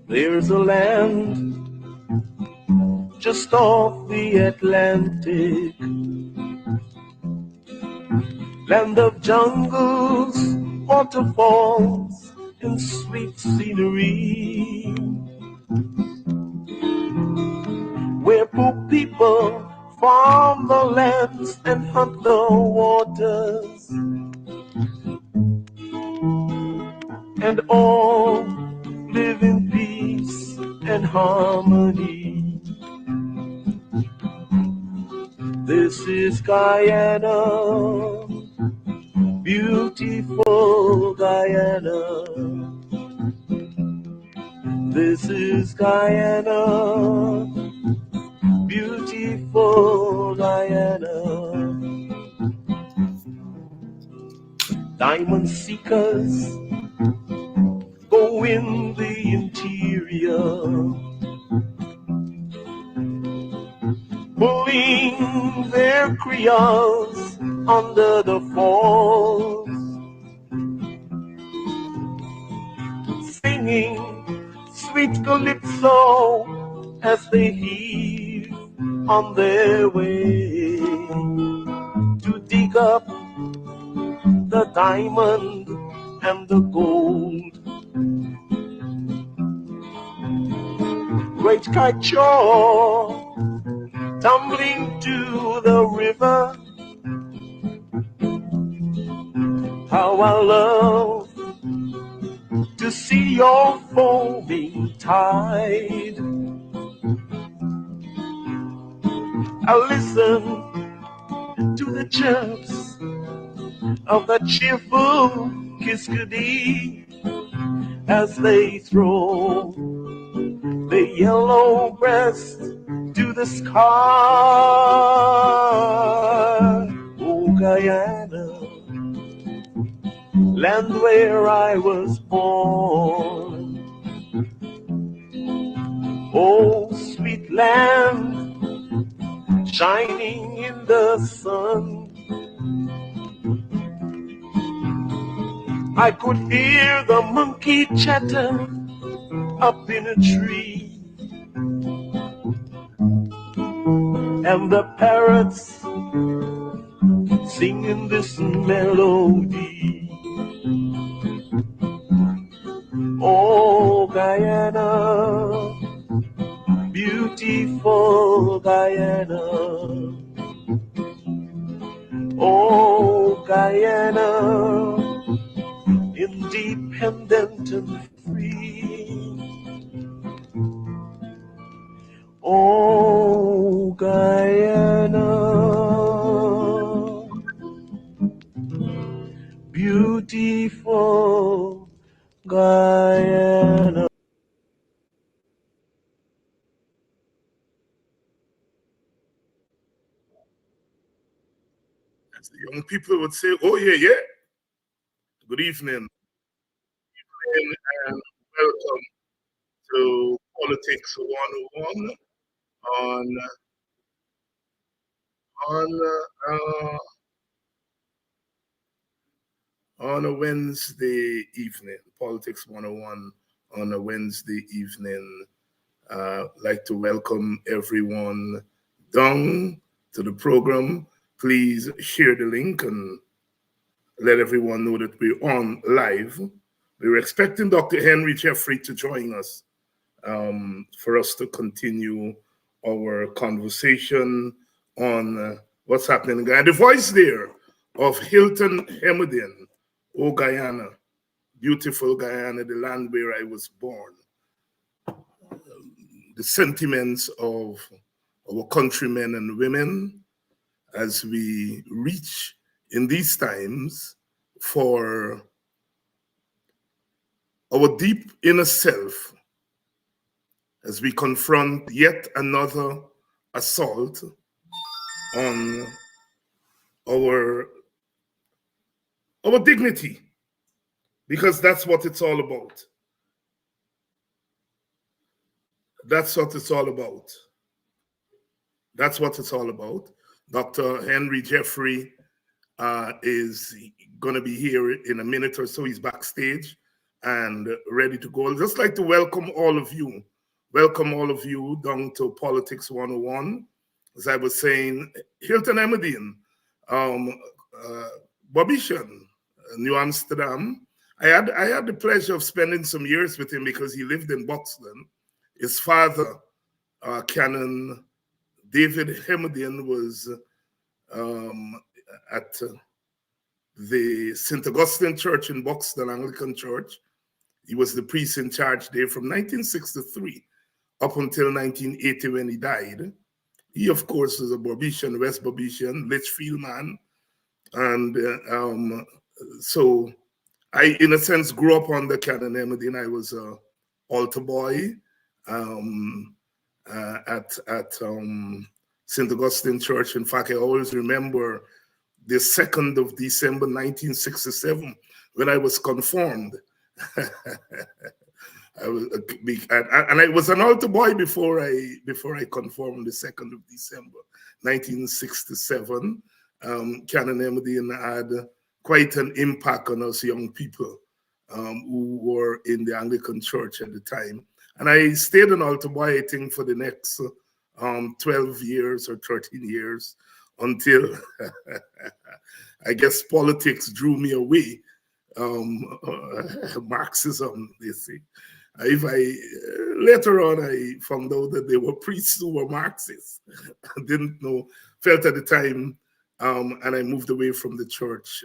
There's a land just off the Atlantic, land of jungles, waterfalls, and sweet scenery, where poor people farm the lands and hunt the waters, and all live in peace and harmony. This is Guyana, beautiful Guyana. This is Guyana, beautiful Guyana. Diamond seekers go in the interior, pulling their creoles under the falls, singing sweet calypso as they heave on their way to dig up the diamond and the gold. Great kite tumbling to the river. How I love to see your foaming tide. I listen to the chirps of the cheerful kiskadee as they throw the yellow breast to the sky. Oh, Guyana, land where I was born. Oh, sweet land, shining in the sun. I could hear the monkey chatter up in a tree, and the parrots singing this melody. Oh, Guyana, beautiful Guyana. Oh, Guyana, independent and free. Oh, Guyana, beautiful Guyana. As the young people would say, oh, yeah, yeah. Good evening, and welcome to Politics 101 on on uh, on a Wednesday evening. Politics 101 on a Wednesday evening. Like to welcome everyone down to the program. Please share the link and let everyone know that we're on live. We're expecting Dr. Henry Jeffrey to join us for us to continue our conversation on what's happening in Guyana. The voice there of Hilton Hemudin, oh Guyana, beautiful Guyana, the land where I was born. The sentiments of our countrymen and women as we reach in these times for our deep inner self as we confront yet another assault on our dignity, because that's what it's all about. That's what it's all about. That's what it's all about. Dr. Henry Jeffrey is going to be here in a minute or so. He's backstage. and ready to go. I'd just like to welcome all of you. Welcome all of you down to Politics 101. As I was saying, Hilton Emmeline, um, uh, Bobishan, New Amsterdam. I had the pleasure of spending some years with him because he lived in Buxton. His father, Canon David Hemedian, was um, at the St. Augustine Church in Buxton, Anglican Church. He was the priest in charge there from 1963 up until 1980 when he died. He, of course, was a Bobishan, West Bobishan, Litchfield man. And so I, in a sense, grew up under Canon Emmeline. I was a altar boy at St. Augustine Church. In fact, I always remember the 2nd of December 1967 when I was confirmed. I was and I was an altar boy before I conformed the 2nd of December 1967. Canon Emmeline had quite an impact on us young people who were in the Anglican Church at the time. And I stayed an altar boy, I think, for the next 12 years or 13 years until I guess politics drew me away. Marxism, they say. If I later on I found out that they were priests who were Marxists. I didn't know, felt at the time, and I moved away from the church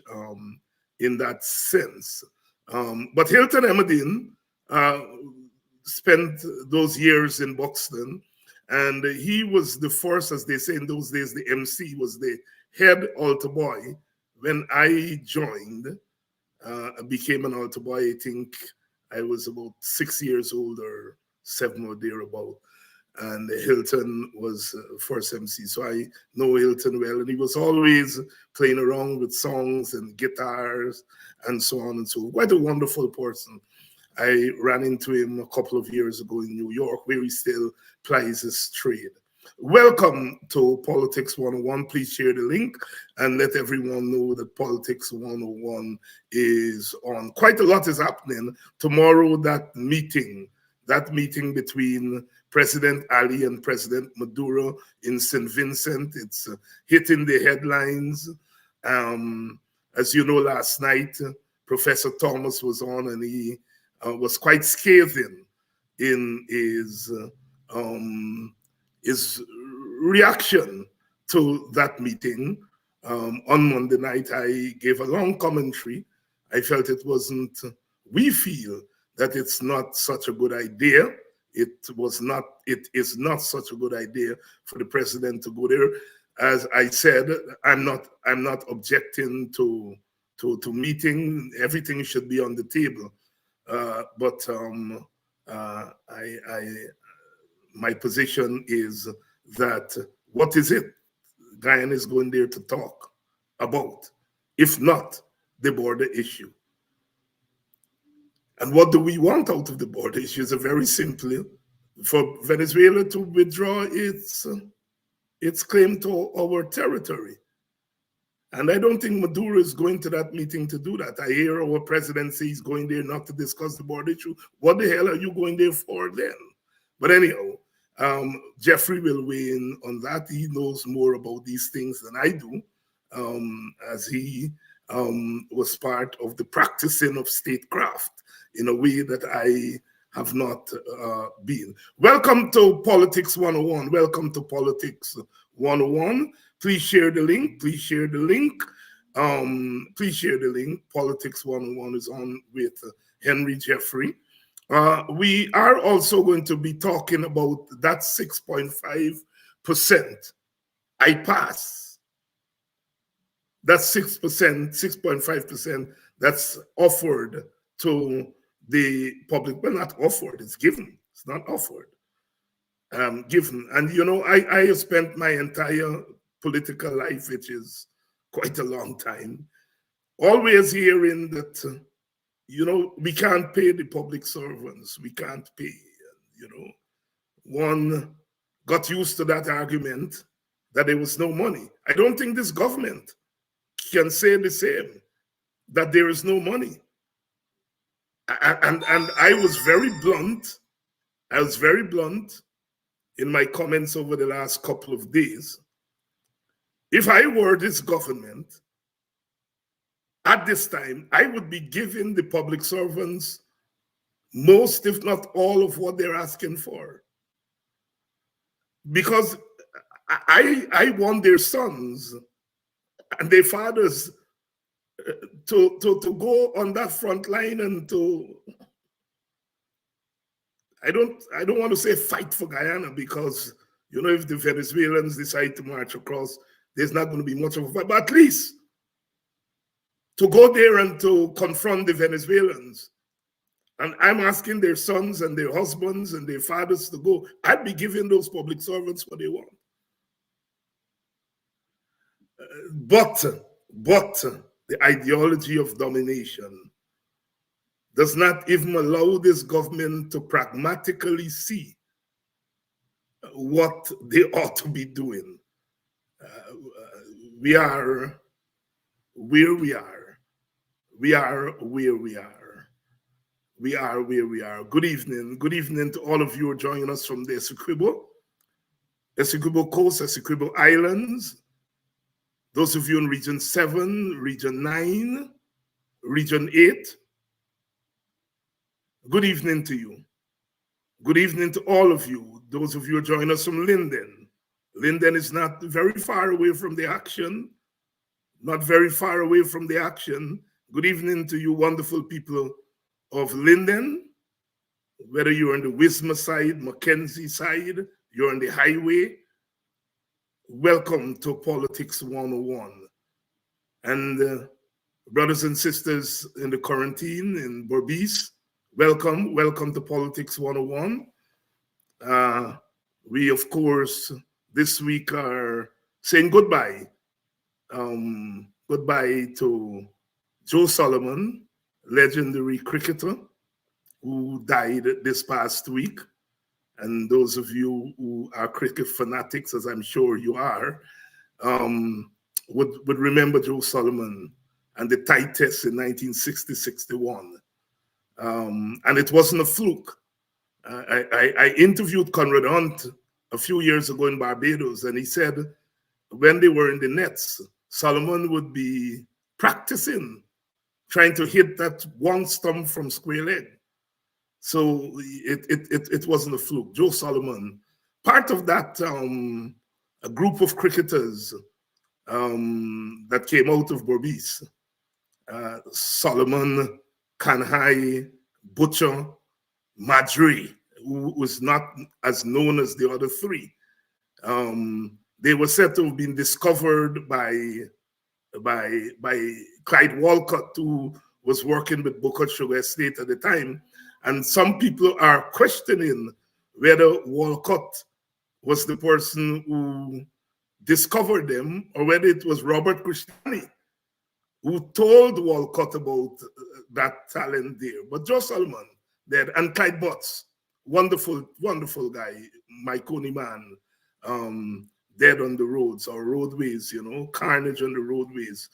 in that sense. But Hilton Emmeline spent those years in Buxton, and he was the first, as they say in those days, the MC was the head altar boy. When I joined, I became an altar boy, I think I was about 6 years old or 7 or thereabout. And Hilton was first MC. So I know Hilton well. And he was always playing around with songs and guitars and so on and so on. Quite a wonderful person. I ran into him a couple of years ago in New York, where he still plies his trade. Welcome to Politics 101. Please share the link and let everyone know that Politics 101 is on. Quite a lot is happening. Tomorrow, that meeting between President Ali and President Maduro in St. Vincent, it's hitting the headlines. As you know, last night, Professor Thomas was on and he was quite scathing in his reaction to that meeting. On Monday night, I gave a long commentary. I felt we feel that it's not such a good idea. It is not such a good idea for the president to go there. As I said, I'm not objecting to meeting. Everything should be on the table. But my position is that what is it Guyana is going there to talk about, if not the border issue? And what do we want out of the border issue? Is very simple: for Venezuela to withdraw its claim to our territory. And I don't think Maduro is going to that meeting to do that. I hear our president say he's going there not to discuss the border issue. What the hell are you going there for then? But anyhow, Jeffrey will weigh in on that. He knows more about these things than I do, as he was part of the practicing of statecraft in a way that I have not been. Welcome to Politics 101. Welcome to Politics 101. Please share the link. Please share the link. Please share the link. Politics 101 is on with Henry Jeffrey. We are also going to be talking about that 6.5% I pass. That's 6%, 6.5% that's offered to the public. Well, not offered, it's given. It's not offered. Given. And, you know, I have spent my entire political life, which is quite a long time, always hearing that, you know, we can't pay the public servants. We can't pay, you know. One got used to that argument that there was no money. I don't think this government can say the same, that there is no money. And I was very blunt. I was very blunt in my comments over the last couple of days. If I were this government at this time, I would be giving the public servants most, if not all, of what they're asking for. Because I want their sons and their fathers to go on that front line and to, I don't want to say fight for Guyana, because if the Venezuelans decide to march across, there's not going to be much of a fight, but at least to go there and to confront the Venezuelans. And I'm asking their sons and their husbands and their fathers to go. I'd be giving those public servants what they want. But the ideology of domination does not even allow this government to pragmatically see what they ought to be doing. We are where we are. We are where we are. We are where we are. Good evening. Good evening to all of you who are joining us from the Essequibo Coast, Essequibo Islands. Those of you in Region 7, Region 9, Region 8, good evening to you. Good evening to all of you. Those of you who are joining us from Linden. Linden is not very far away from the action. Not very far away from the action. Good evening to you wonderful people of Linden. Whether you're on the Wisma side, Mackenzie side, you're on the highway, welcome to Politics 101. And brothers and sisters in the quarantine in Berbice, welcome to Politics 101. We, of course, this week are saying goodbye. Goodbye to Joe Solomon, legendary cricketer, who died this past week. And those of you who are cricket fanatics, as I'm sure you are, would remember Joe Solomon and the tight test in 1960-61. And it wasn't a fluke. I interviewed Conrad Hunt a few years ago in Barbados, and he said when they were in the nets, Solomon would be practicing, trying to hit that one stump from square leg. So it wasn't a fluke. Joe Solomon, part of that a group of cricketers that came out of Berbice. Solomon, Kanhai, Butcher, Madri, who was not as known as the other three. They were said to have been discovered by Clyde Walcott, who was working with Booker Sugar Estate at the time. And some people are questioning whether Walcott was the person who discovered them or whether it was Robert Christiani who told Walcott about that talent there. But Joe Solomon, dead, and Clyde Butts, wonderful, wonderful guy, my Coney man, dead on the roads or roadways, carnage on the roadways.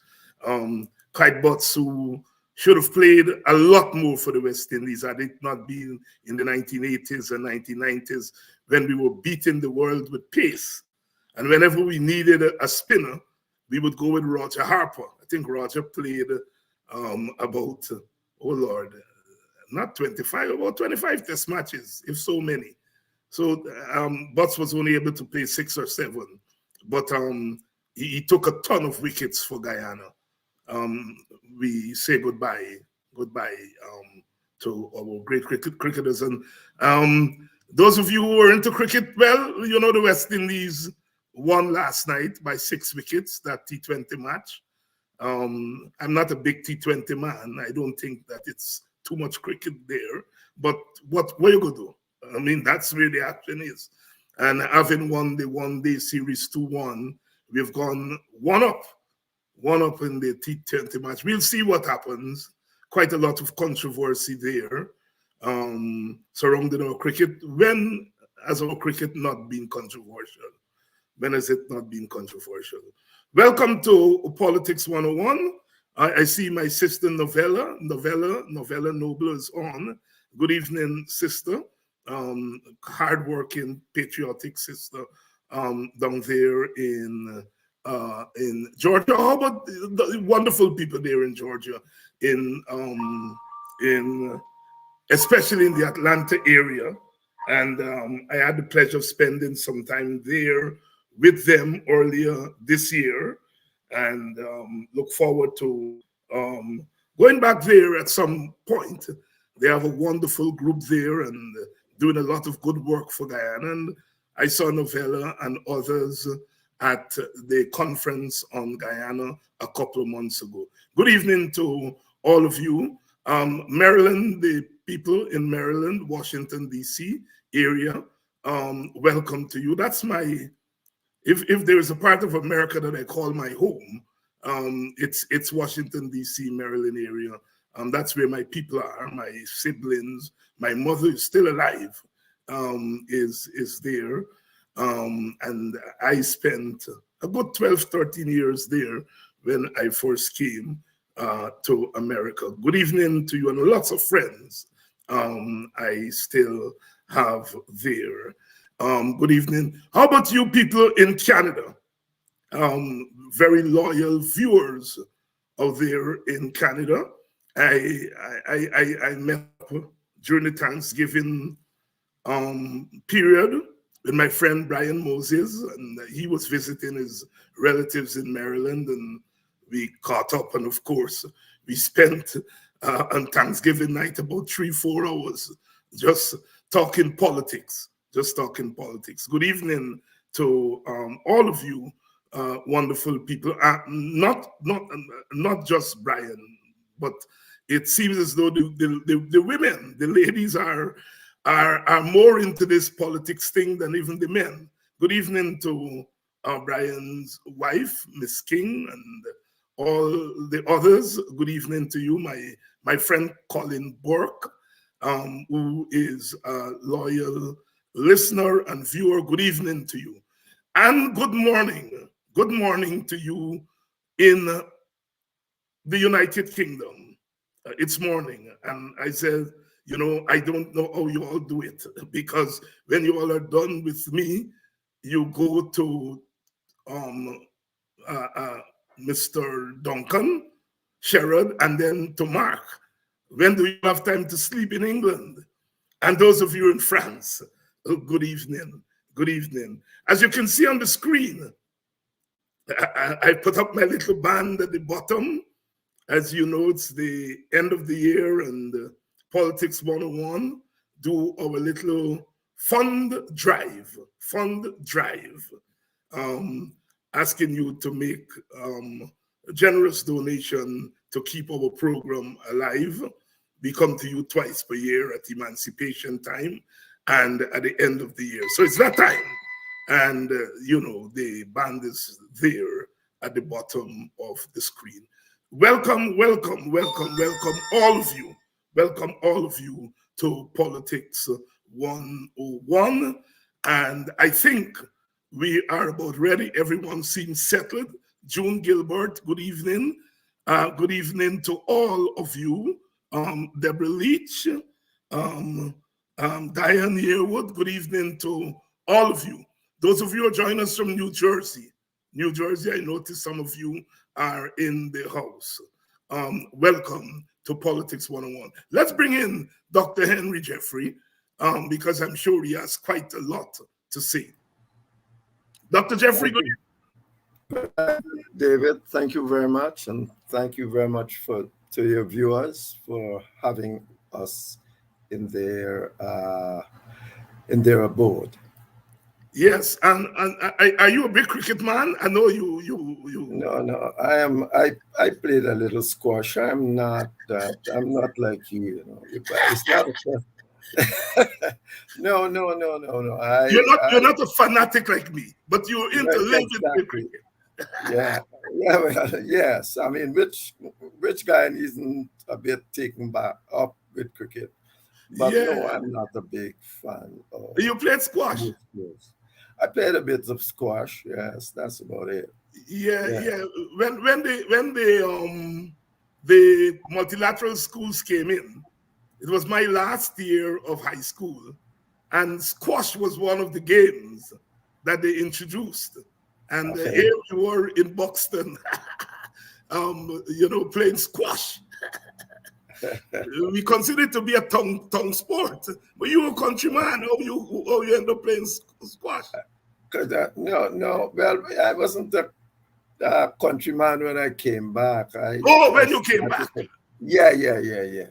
Clyde Butts, who should have played a lot more for the West Indies had it not been in the 1980s and 1990s when we were beating the world with pace. And whenever we needed a spinner, we would go with Roger Harper. I think Roger played about, not 25, about 25 test matches, if so many. So Butts was only able to play 6 or 7, but he took a ton of wickets for Guyana. We say goodbye to our great cricketers. And those of you who are into cricket, well, the West Indies won last night by 6 wickets, that T20 match. I'm not a big T20 man. I don't think that it's too much cricket there. But what are you going to do? I mean, that's where the action is. And having won the one-day series 2-1, we've gone one up in the T20 match. We'll see what happens. Quite a lot of controversy there surrounding our cricket. When has our cricket not been controversial? When has it not been controversial? Welcome to Politics 101. I see my sister Novella Noble is on. Good evening, sister. Hardworking, patriotic sister down there in Georgia. How about the wonderful people there in Georgia, in especially in the Atlanta area? And I had the pleasure of spending some time there with them earlier this year, and look forward to um, going back there at some point. They have a wonderful group there and doing a lot of good work for Guyana. And I saw Novella and others at the conference on Guyana a couple of months ago. Good evening to all of you. Maryland, the people in Maryland, Washington, D.C. area, welcome to you. That's my, if there is a part of America that I call my home, it's Washington, D.C., Maryland area. That's where my people are, my siblings. My mother is still alive, is there. And I spent a good 12, 13 years there when I first came to America. Good evening to you and lots of friends I still have there. Good evening. How about you people in Canada? Very loyal viewers out there in Canada. I met up during the Thanksgiving period with my friend Brian Moses, and he was visiting his relatives in Maryland, and we caught up. And of course, we spent on Thanksgiving night about 3-4 hours just talking politics, Good evening to all of you, wonderful people. Not just Brian, but it seems as though the women, the ladies are more into this politics thing than even the men. Good evening to Brian's wife, Miss King, and all the others. Good evening to you, my friend Colin Burke, who is a loyal listener and viewer. Good evening to you. And good morning. Good morning to you in the United Kingdom. It's morning. And I said, I don't know how you all do it, because when you all are done with me, you go to um, Mr. Duncan, Sherrod, and then to Mark. When do you have time to sleep in England? And those of you in France, good evening. Good evening. As you can see on the screen, I put up my little band at the bottom. As you know, it's the end of the year, and Politics 101 do our little fund drive, asking you to make a generous donation to keep our program alive. We come to you twice per year at Emancipation Time and at the end of the year. So it's that time. And, the band is there at the bottom of the screen. Welcome, all of you. Welcome, all of you, to Politics 101. And I think we are about ready. Everyone seems settled. June Gilbert, good evening. Good evening to all of you. Deborah Leach, Diane Yearwood, good evening to all of you. Those of you who are joining us from New Jersey, I notice some of you are in the house. Welcome to Politics 101. Let's bring in Dr. Henry Jeffrey, because I'm sure he has quite a lot to say. Dr. Jeffrey, good evening. David, thank you very much, and thank you very much to your viewers for having us in their abode. Yes, and are you a big cricket man? I know you. No, I am. I played a little squash. I'm not like you. It's not a. No. You're not a fanatic like me, but you're into living with cricket. Yeah. Well, yes. I mean, which guy isn't a bit taken back up with cricket? But no, I'm not a big fan of. You played squash? I played a bit of squash. Yes, that's about it. Yeah. When they the multilateral schools came in. It was my last year of high school, and squash was one of the games that they introduced. And Okay. here we were in Buxton, playing squash. We consider it to be a tongue sport. But you a countryman, how you end up playing squash? No. Well, I wasn't a countryman when I came back. Oh, I when you came started. back. Yeah.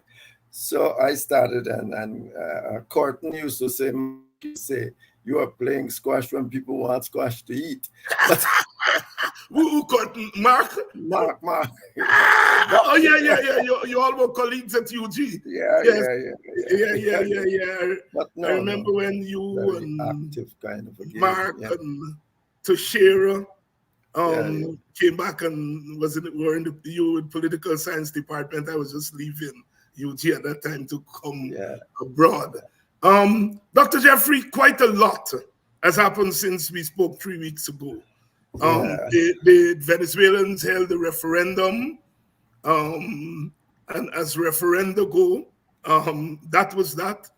So I started, and Courtney used to say, you are playing squash when people want squash to eat. But Who caught Mark? Mark. Ah, But oh yeah. You all were colleagues at UG. yeah, Yes. yeah, Yeah. But I remember no, when you very and active kind of a game. Mark Yeah, and Toshira yeah. came back and were in the political science department. I was just leaving UG at that time to come Yeah, abroad. Dr. Jeffrey, quite a lot has happened since we spoke 3 weeks ago. yeah. The Venezuelans held a referendum, and as referenda go, that was that.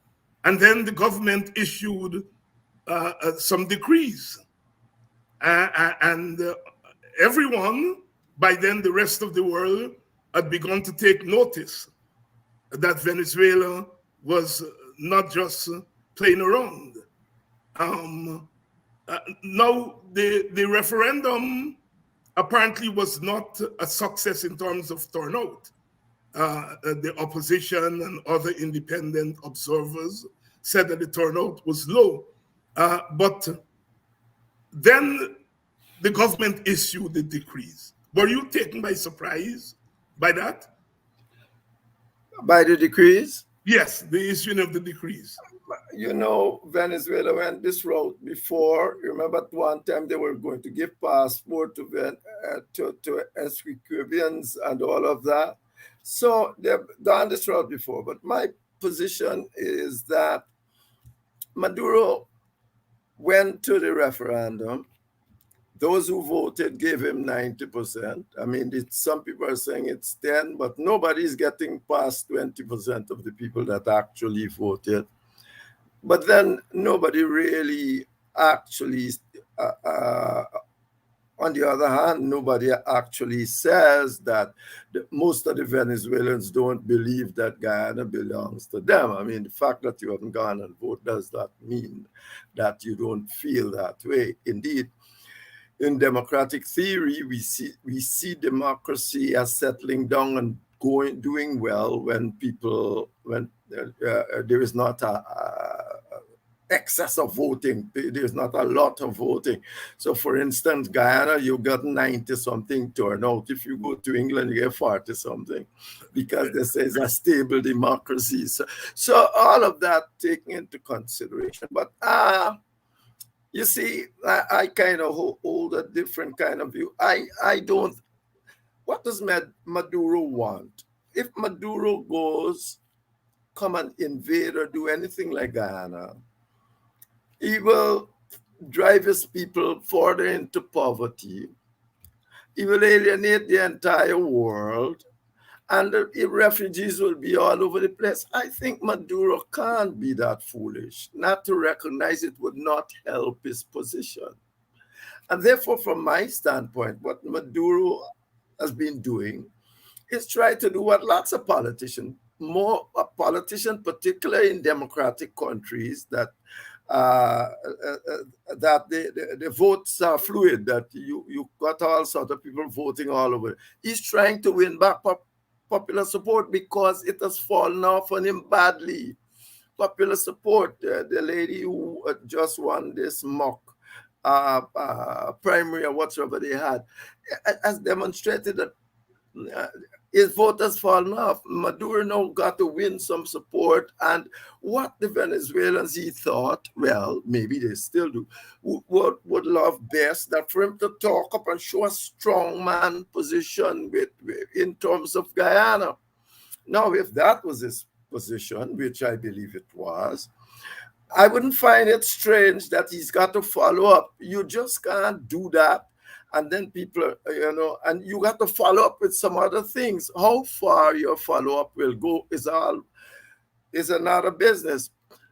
And then the government issued some decrees, and everyone, by then the rest of the world had begun to take notice that Venezuela was not just playing around. Um, Now, the referendum apparently was not a success in terms of turnout. The opposition and other independent observers said that the turnout was low. But then the government issued the decrees. Were you taken by surprise by that? By the decrees, Yes, the issuing of the decrees. Venezuela went this route before. Remember, at one time they were going to give passport to Essequibians and all of that. So they've done this route before. But my position is that Maduro went to the referendum. Those who voted gave him 90%. I mean, some people are saying it's 10, but nobody's getting past 20% of the people that actually voted. But then nobody really actually, uh, uh, on the other hand, nobody actually says that most of the Venezuelans don't believe that Guyana belongs to them. I mean, the fact that you haven't gone and vote does not mean that you don't feel that way. Indeed, in democratic theory, we see democracy as settling down and doing well when there is not a excess of voting. There's not a lot of voting. So, for instance, Guyana, you got 90 something turnout. If you go to England, you get 40 something, because this is a stable democracy. So all of that taken into consideration. But you see, I kind of hold a different kind of view. I don't. What does Maduro want? If Maduro goes, come and invade or do anything like Guyana, he will drive his people further into poverty. He will alienate the entire world, and the refugees will be all over the place. I think Maduro can't be that foolish. Not to recognize it would not help his position. And therefore, from my standpoint, what Maduro has been doing is try to do what lots of politicians, more a politician, particularly in democratic countries, uh, that the votes are fluid, that you got all sorts of people voting all over. He's trying to win back popular support because it has fallen off on him badly. Popular support, the lady who just won this mock primary or whatever they had, has demonstrated that uh, his vote has fallen off. Maduro now got to win some support, and what the Venezuelans, he thought, well, maybe they still do, would love best that for him to talk up and show a strong man position in terms of Guyana. Now, if that was his position, which I believe it was, I wouldn't find it strange that he's got to follow up. You just can't do that And then people, and you got to follow up with some other things. How far your follow up will go is another business.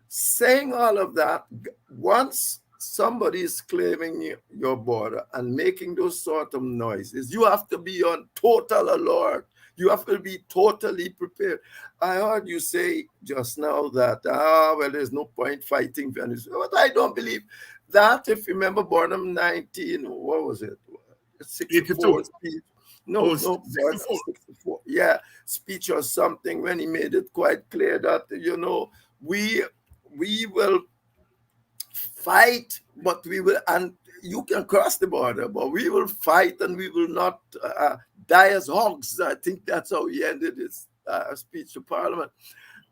Saying all of that, once somebody is claiming your border and making those sort of noises, you have to be on total alert. You have to be totally prepared. I heard you say just now that, well, there's no point fighting Venezuela. But I don't believe that. If you remember Burnham 19, what was it? 64 82. speech. Oh, No, 64. 64. Yeah, speech or something, when he made it quite clear that, we will fight, but we will, and you can cross the border, but we will fight and we will not die as hogs. I think that's how he ended his speech to Parliament.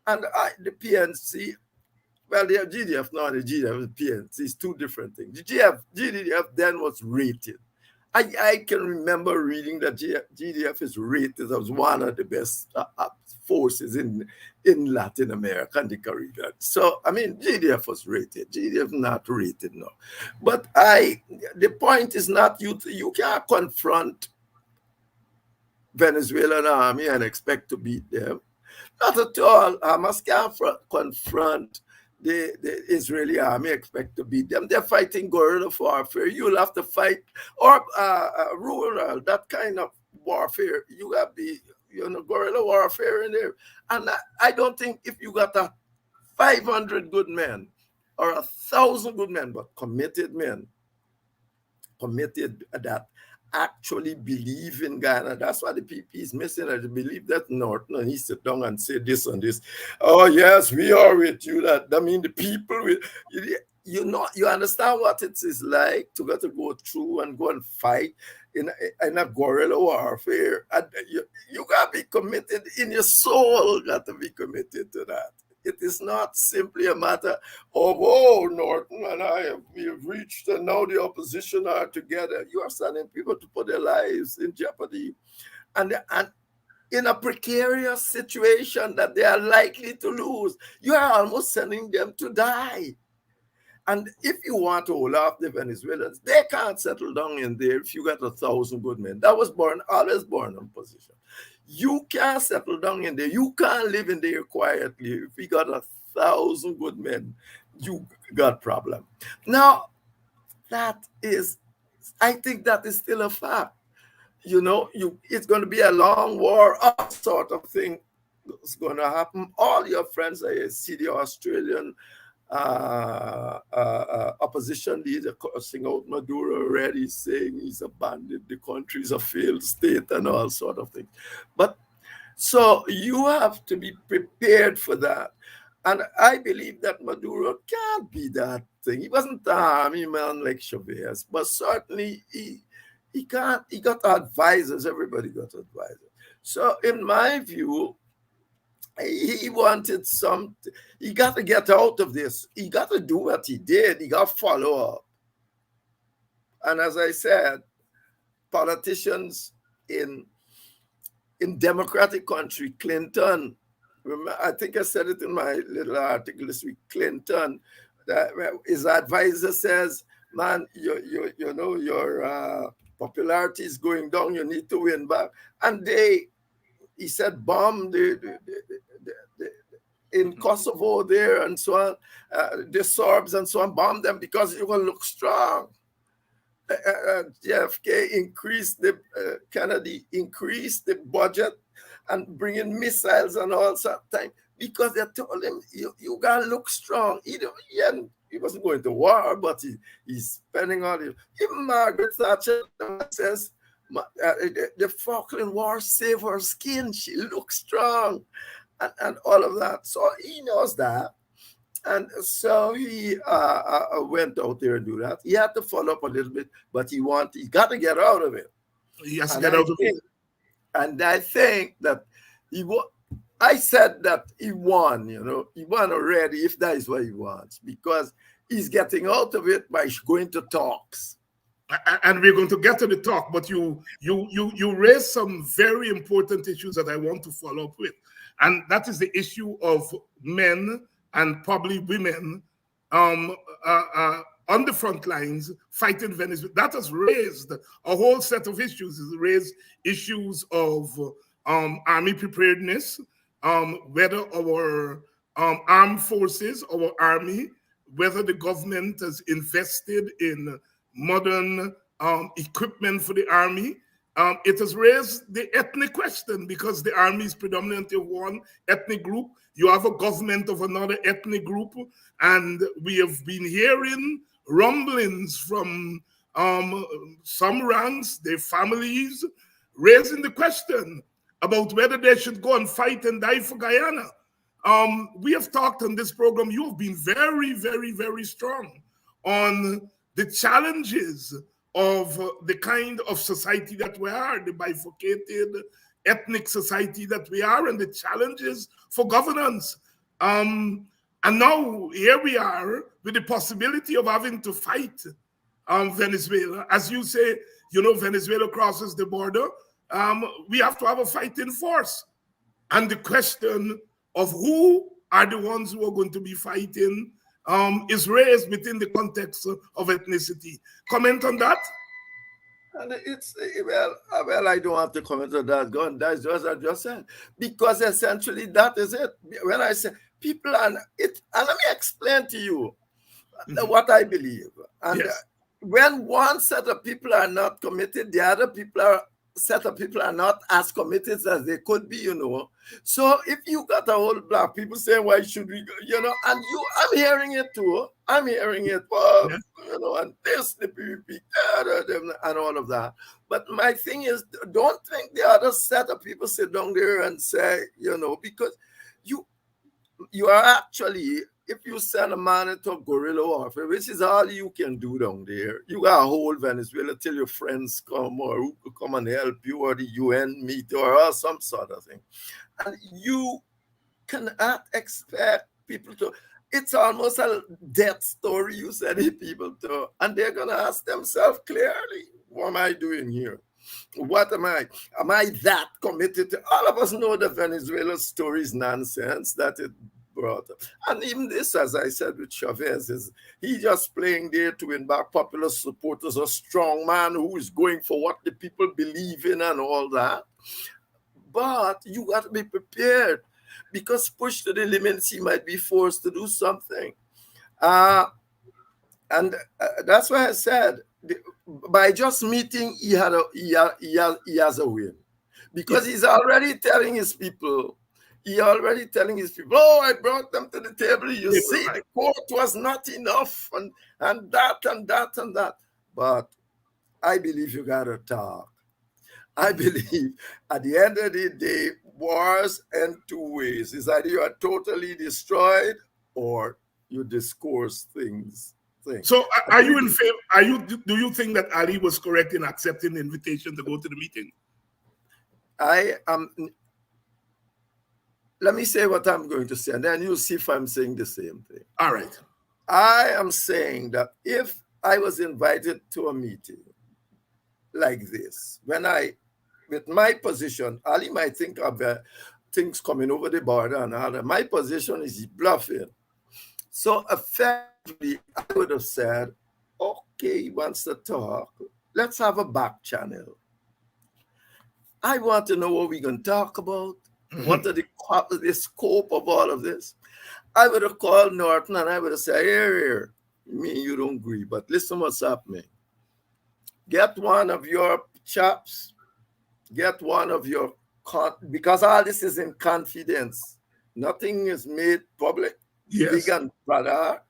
And the PNC, well, the GDF, not the GDF, the PNC, it's two different things. The GDF then was rated. I can remember reading that GDF is rated as one of the best forces in Latin America and the Caribbean. So, I mean, GDF was rated. GDF not rated now. But the point is not you can't confront Venezuelan army and expect to beat them. Not at all. Hamas can't confront the Israeli army, expect to beat them. They're fighting guerrilla warfare. You'll have to fight, or rural, that kind of warfare. You got the guerrilla warfare in there. And I don't think if you got 500 good men or 1,000 good men, but committed men, committed that actually believe in Guyana. That's why the PP is missing. I believe that Norton, and he sit down and say this and this. Oh yes, we are with you. That I mean, the people will. You understand what it is like to go through and go and fight in a guerrilla warfare. And you gotta be committed in your soul. Got to be committed to that. It is not simply a matter of, oh, Norton and we have reached, and now the opposition are together. You are sending people to put their lives in jeopardy, and in a precarious situation that they are likely to lose. You are almost sending them to die. And if you want to hold off the Venezuelans, they can't settle down in there if you got 1,000 good men. That was always born in position. You can't settle down in there. You can't live in there quietly. If we got 1,000 good men, you got problem. Now, I think that is still a fact. It's going to be a long war, all sort of thing is going to happen. All your friends, I see the Australian opposition leader cursing out Maduro already, saying he's abandoned the country, is a failed state and all sort of things. But so you have to be prepared for that. And I believe that Maduro can't be that thing. He wasn't an army man like Chavez, but certainly he can't. He got advisors. Everybody got advisors. So in my view, he wanted something. He got to get out of this. He got to do what he did. He got to follow up. And as I said, politicians in democratic country, Clinton, I think I said it in my little article this week, Clinton, that his advisor says, man, your popularity is going down. You need to win back. And he said, bomb in Kosovo there and so on, the Serbs and so on, bomb them because you will look strong. JFK increased Kennedy increased the budget and bring in missiles and all that time because they told him you gotta look strong. He wasn't going to war, but he's spending all the. Even Margaret Thatcher says the Falkland War saved her skin. She looks strong, and all of that. So he knows that. And so he went out there and do that. He had to follow up a little bit, but he got to get out of it. He has to get out of it. And I think that I said that he won, he won already if that is what he wants, because he's getting out of it by going to talks. And we're going to get to the talk, but you raised some very important issues that I want to follow up with. And that is the issue of men and probably women on the front lines fighting Venezuela. That has raised a whole set of issues. It's raised issues of army preparedness, whether our armed forces, our army, whether the government has invested in modern equipment for the army. It has raised the ethnic question because the army is predominantly one ethnic group. You have a government of another ethnic group, and we have been hearing rumblings from some ranks, their families, raising the question about whether they should go and fight and die for Guyana. We have talked on this program. You have been very, very, very strong on the challenges of the kind of society that we are, the bifurcated ethnic society that we are, and the challenges for governance. And now here we are with the possibility of having to fight Venezuela. As you say, Venezuela crosses the border. We have to have a fighting force. And the question of who are the ones who are going to be fighting is raised within the context of ethnicity. Comment on that? And it's well, I don't have to comment on that. God, that's just what I just said, because essentially that is it. When I say people are it, and let me explain to you what I believe. And Yes. When one set of people are not committed, the other set of people are not as committed as they could be, So if you got a whole black people saying, why should we go, and I'm hearing it too. I'm hearing it, Yes. and this, the PVP, and all of that. But my thing is, don't think the other set of people sit down there and say, because you are actually, if you send a man into guerrilla warfare, which is all you can do down there, you got to hold Venezuela till your friends come or who could come and help you or the UN meet or some sort of thing. And you cannot expect people to, it's almost a death story you send people to, and they're going to ask themselves clearly, what am I doing here? What am I? Am I that committed to? All of us know the Venezuela story is nonsense, that it brought up. And even this, as I said with Chavez, is he just playing there to win back popular supporters, a strong man who is going for what the people believe in and all that. But you got to be prepared, because pushed to the limits, he might be forced to do something. And that's why I said, by just meeting, he has a win, because he's already telling his people. Oh, I brought them to the table. You see, the court was not enough, and that and that and that. But I believe you gotta talk. I believe at the end of the day, wars end two ways. It's either you are totally destroyed or you discourse things. So are you in favor? Do you think that Ali was correct in accepting the invitation to go to the meeting? Let me say what I'm going to say, and then you'll see if I'm saying the same thing. All right. I am saying that if I was invited to a meeting like this, with my position, Ali might think of things coming over the border and all that. My position is bluffing. So effectively, I would have said, okay, he wants to talk. Let's have a back channel. I want to know what we're going to talk about. What are the scope of all of this? I would have called Norton and I would have said, here, me, you don't agree, but listen what's happening. Get one of your chaps, get one of your, because all this is in confidence. Nothing is made public. Yes. Big and brother.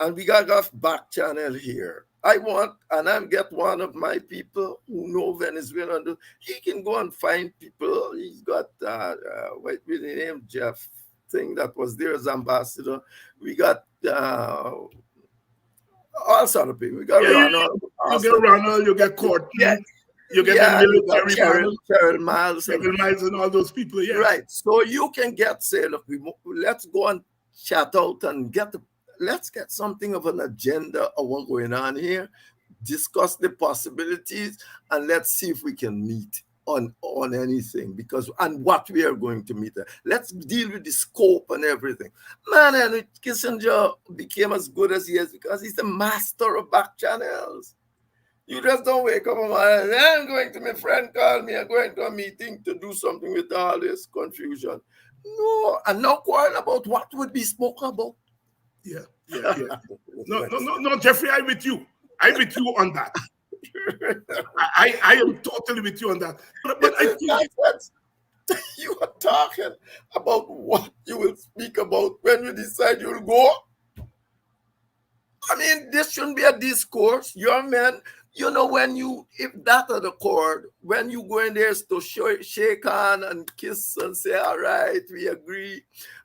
And we got a back channel here. I'm get one of my people who know Venezuela. He can go and find people. He's got, what with the name, Jeff, thing that was there as ambassador. We got all sort of people. We got Ronald. You get Ronald, you get Courtney. Yeah. You get the military Cheryl Miles. And all those people, yeah. Right. So you can say, look, let's go and chat out and let's get something of an agenda of what's going on here, discuss the possibilities, and let's see if we can meet on anything, because and what we are going to meet. Let's deal with the scope and everything. Man, and Kissinger became as good as he is because he's the master of back channels. You just don't wake up and say, I'm going to, my friend call me, I'm going to a meeting to do something with all this confusion. No, and now quarrel about what would be spoken about. Yeah. No, Jeffrey, I'm with you. I'm with you on that. I am totally with you on that. But I think you are talking about what you will speak about when you decide you'll go. I mean, this shouldn't be a discourse. Your men, you know, when you, if that are the chord, when you go in there to shake hand and kiss and say, all right, we agree.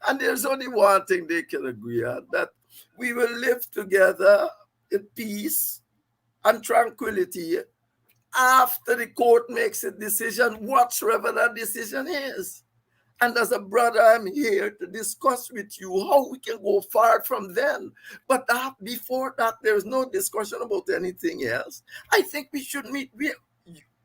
And there's only one thing they can agree on, that we will live together in peace and tranquility after the court makes a decision, whatsoever that decision is. And as a brother, I'm here to discuss with you how we can go far from then. But before that, there's no discussion about anything else. I think we should meet.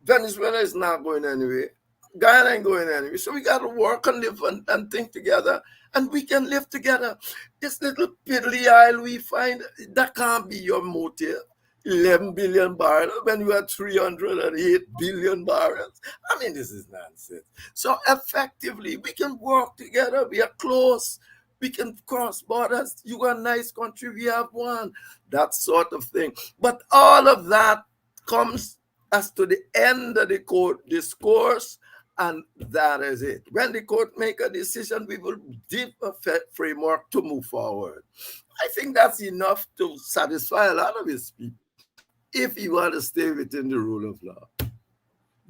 Venezuela is not going anywhere. Guyana ain't going anywhere. So we got to work and live and think together. And we can live together. This little piddly isle we find, that can't be your motive. 11 billion barrels when you had 308 billion barrels. I mean, this is nonsense. So effectively, we can work together. We are close. We can cross borders. You got a nice country. We have one. That sort of thing. But all of that comes as to the end of the court discourse, and that is it. When the court make a decision, we will give a framework to move forward. I think that's enough to satisfy a lot of his people, if you want to stay within the rule of law.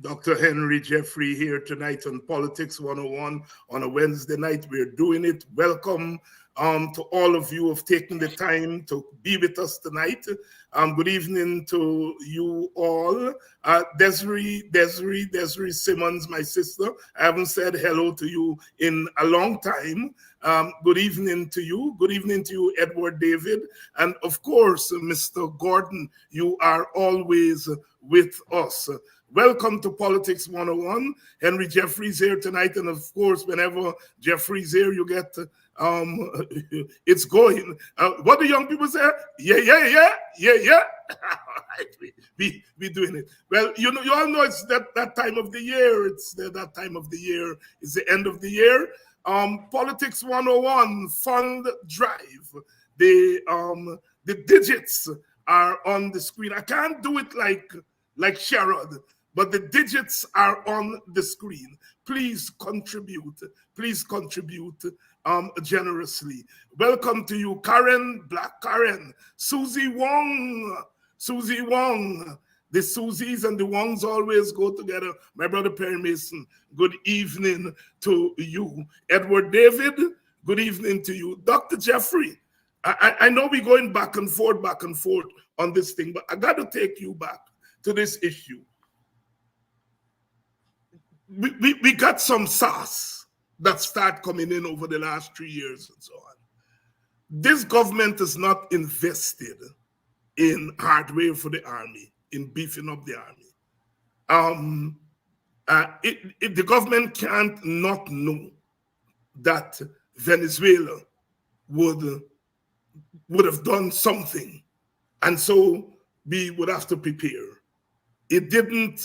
Dr. Henry Jeffrey here tonight on Politics 101 on a Wednesday night. We're doing it. Welcome to all of you who have taken the time to be with us tonight. Good evening to you all. Desiree Simmons, my sister. I haven't said hello to you in a long time. Good evening to you. Good evening to you, Edward David. And of course, Mr. Gordon, you are always with us. Welcome to Politics 101. Henry Jeffrey's here tonight. And of course, whenever Jeffrey's here, you get, it's going. What do young people say? Yeah. we doing it. Well, you all know it's that time of the year. It's that time of the year. It's the end of the year. Politics 101 fund drive. The digits are on the screen. I can't do it like Sherrod, but the digits are on the screen. Please contribute. Please contribute generously. Welcome to you, Karen, Black Karen, Susie Wong. The Susies and the Wongs always go together. My brother Perry Mason, good evening to you. Edward David, good evening to you. Dr. Jeffrey, I know we're going back and forth on this thing, but I got to take you back to this issue. We got some sauce that start coming in over the last 3 years and so on. This government is not invested in hardware for the army, in beefing up the army. The government can't not know that Venezuela would have done something, and so we would have to prepare. It didn't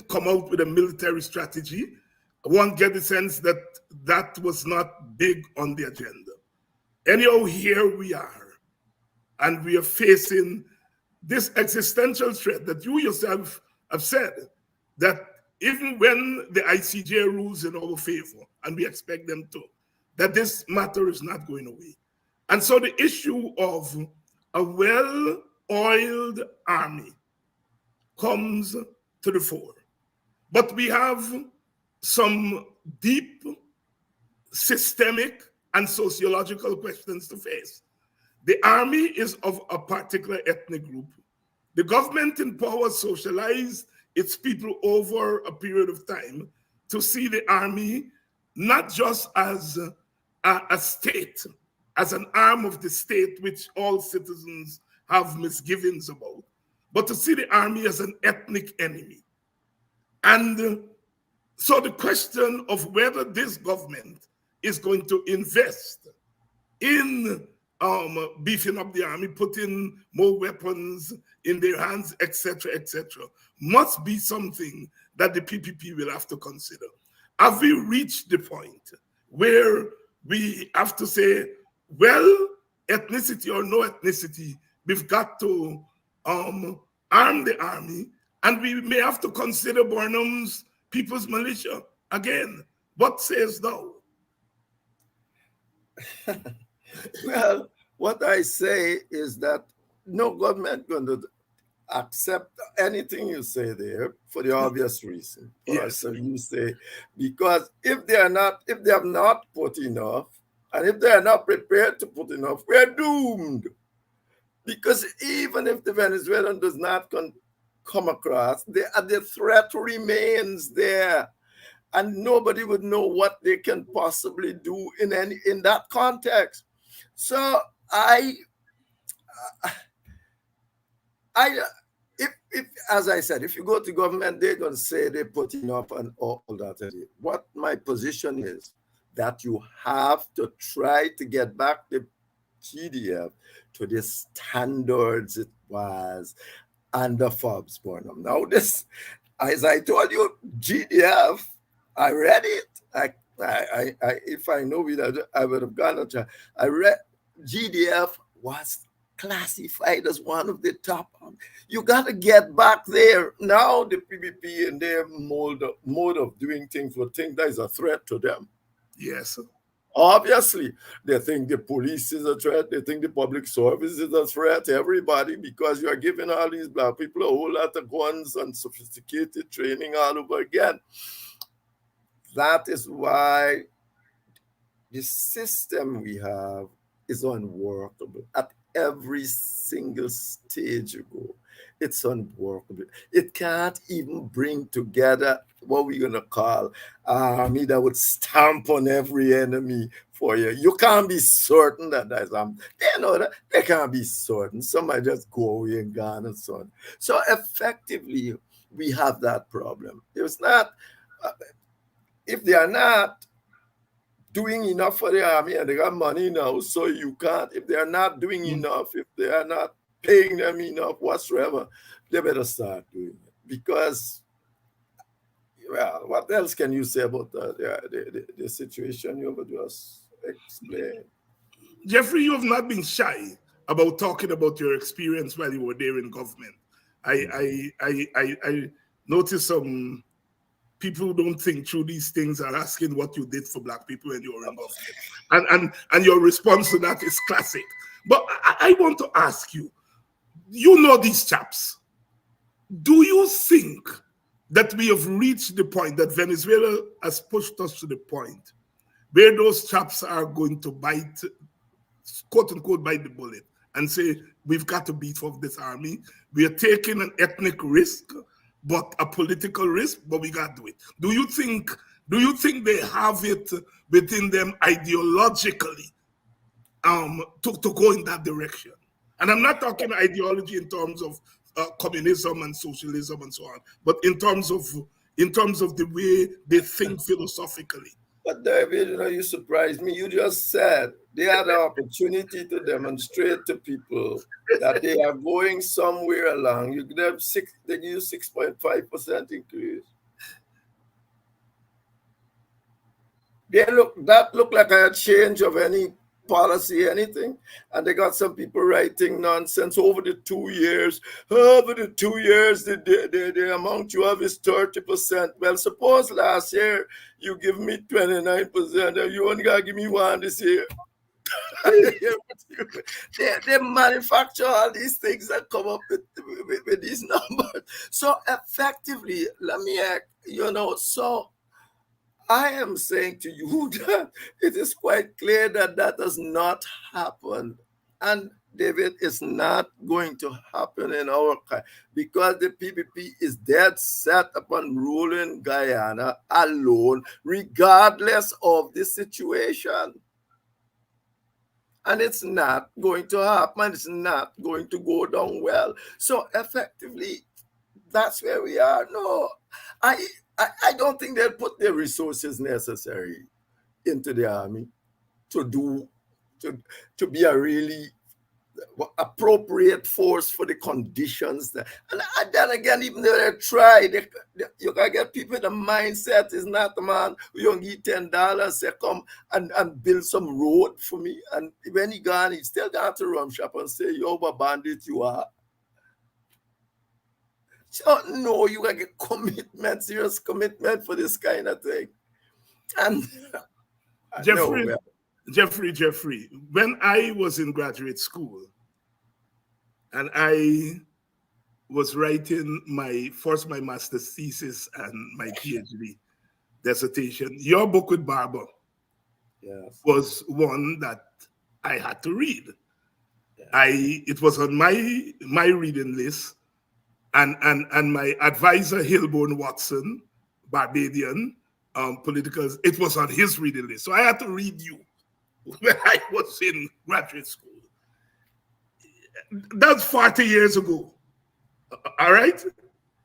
come out with a military strategy. One get the sense that that was not big on the agenda. Anyhow, here we are, and we are facing this existential threat that you yourself have said, that even when the ICJ rules in our favor, and we expect them to, that this matter is not going away. And so the issue of a well-oiled army comes to the fore. But we have some deep systemic and sociological questions to face. The army is of a particular ethnic group. The government in power socialized its people over a period of time to see the army not just as a state, as an arm of the state which all citizens have misgivings about, but to see the army as an ethnic enemy. And so the question of whether this government is going to invest in beefing up the army, putting more weapons in their hands, etc., must be something that the PPP will have to consider. Have we reached the point where we have to say, well, ethnicity or no ethnicity, we've got to arm the army, and we may have to consider Burnham's People's Militia again? What says thou? Well, what I say is that no government going to accept anything you say there for the obvious reason. Yes. So you say, because if they have not put enough, and if they are not prepared to put enough, we're doomed. Because even if the Venezuelan does not come across, the threat remains there. And nobody would know what they can possibly do in that context. So if as I said, if you go to government, they're going to say they put enough and all that. What my position is that you have to try to get back the GDF to the standards it was under Forbes Burnham. Now, this, as I told you, GDF, I read it. If I know it, I would have gone to. I read GDF was classified as one of the top. You got to get back there. Now the PPP and their mode of doing things would think that is a threat to them. Yes. Obviously, they think the police is a threat. They think the public service is a threat to everybody, because you are giving all these black people a whole lot of guns and sophisticated training all over again. That is why the system we have is unworkable. At every single stage you go, it's unworkable. It can't even bring together what we're going to call army that would stamp on every enemy for you. You can't be certain that there's they know that they can't be certain. Somebody just go away and gone and so on. So effectively, we have that problem. It's not, if they are not doing enough for the army and they got money now, so you can't, if they are not doing enough, if they are not paying them enough whatsoever, they better start doing it. Because, well, what else can you say about the situation you have just explained? Jeffrey, you have not been shy about talking about your experience while you were there in government. I noticed some people who don't think through these things are asking what you did for black people when you were in government. And your response to that is classic. But I want to ask you, you know these chaps. Do you think that we have reached the point that Venezuela has pushed us to the point where those chaps are going to bite, quote unquote, bite the bullet and say, we've got to beat off this army. We are taking an ethnic risk, but a political risk, but we got to do it. Do you think they have it within them ideologically to go in that direction? And I'm not talking ideology in terms of communism and socialism and so on, but in terms of the way they think philosophically. But David, you surprised me. You just said they had the opportunity to demonstrate to people that they are going somewhere along. You give them they give you 6.5% increase. That looked like a change of any policy, anything. And they got some people writing nonsense over the 2 years. Over the 2 years, the amount you have is 30%. Well, suppose last year you give me 29%, and you only got to give me one this year. they manufacture all these things that come up with these numbers. So effectively, let me act, so I am saying to you that it is quite clear that that does not happen. And David, it's not going to happen in our country because the PPP is dead set upon ruling Guyana alone, regardless of the situation. And it's not going to happen. It's not going to go down well. So effectively, that's where we are. No, I, I don't think they'll put the resources necessary into the army to do to be a really appropriate force for the conditions that, and then again, even though they try, you can get people, the mindset is not, man, you don't give $10, say come and build some road for me, and when he gone, he still got to rum shop and say, yo, what bandit you are. So no, you gotta get commitment, serious commitment for this kind of thing. And Jeffrey, no, Jeffrey, when I was in graduate school and I was writing my master's thesis and my PhD dissertation, your book with Barber yes, was one that I had to read. yes, It was on my reading list, and my advisor Hilborn Watson, Barbadian, political, it was on his reading list. So I had to read you when I was in graduate school. That's 40 years ago. All right?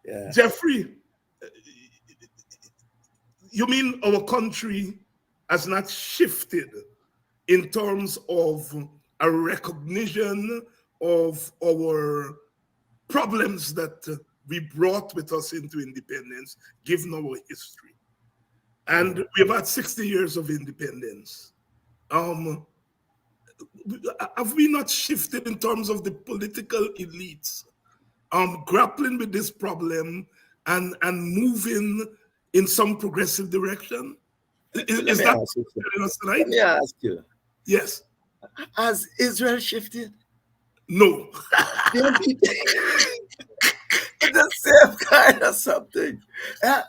yeah. Jeffrey, you mean our country has not shifted in terms of a recognition of our problems that we brought with us into independence, given our history? And we've had 60 years of independence. Um, have we not shifted in terms of the political elites grappling with this problem and moving in some progressive direction? Let Is me that ask you what something. you're telling us Let tonight? me ask you, Yes. has Israel shifted? No. It's the same kind of something.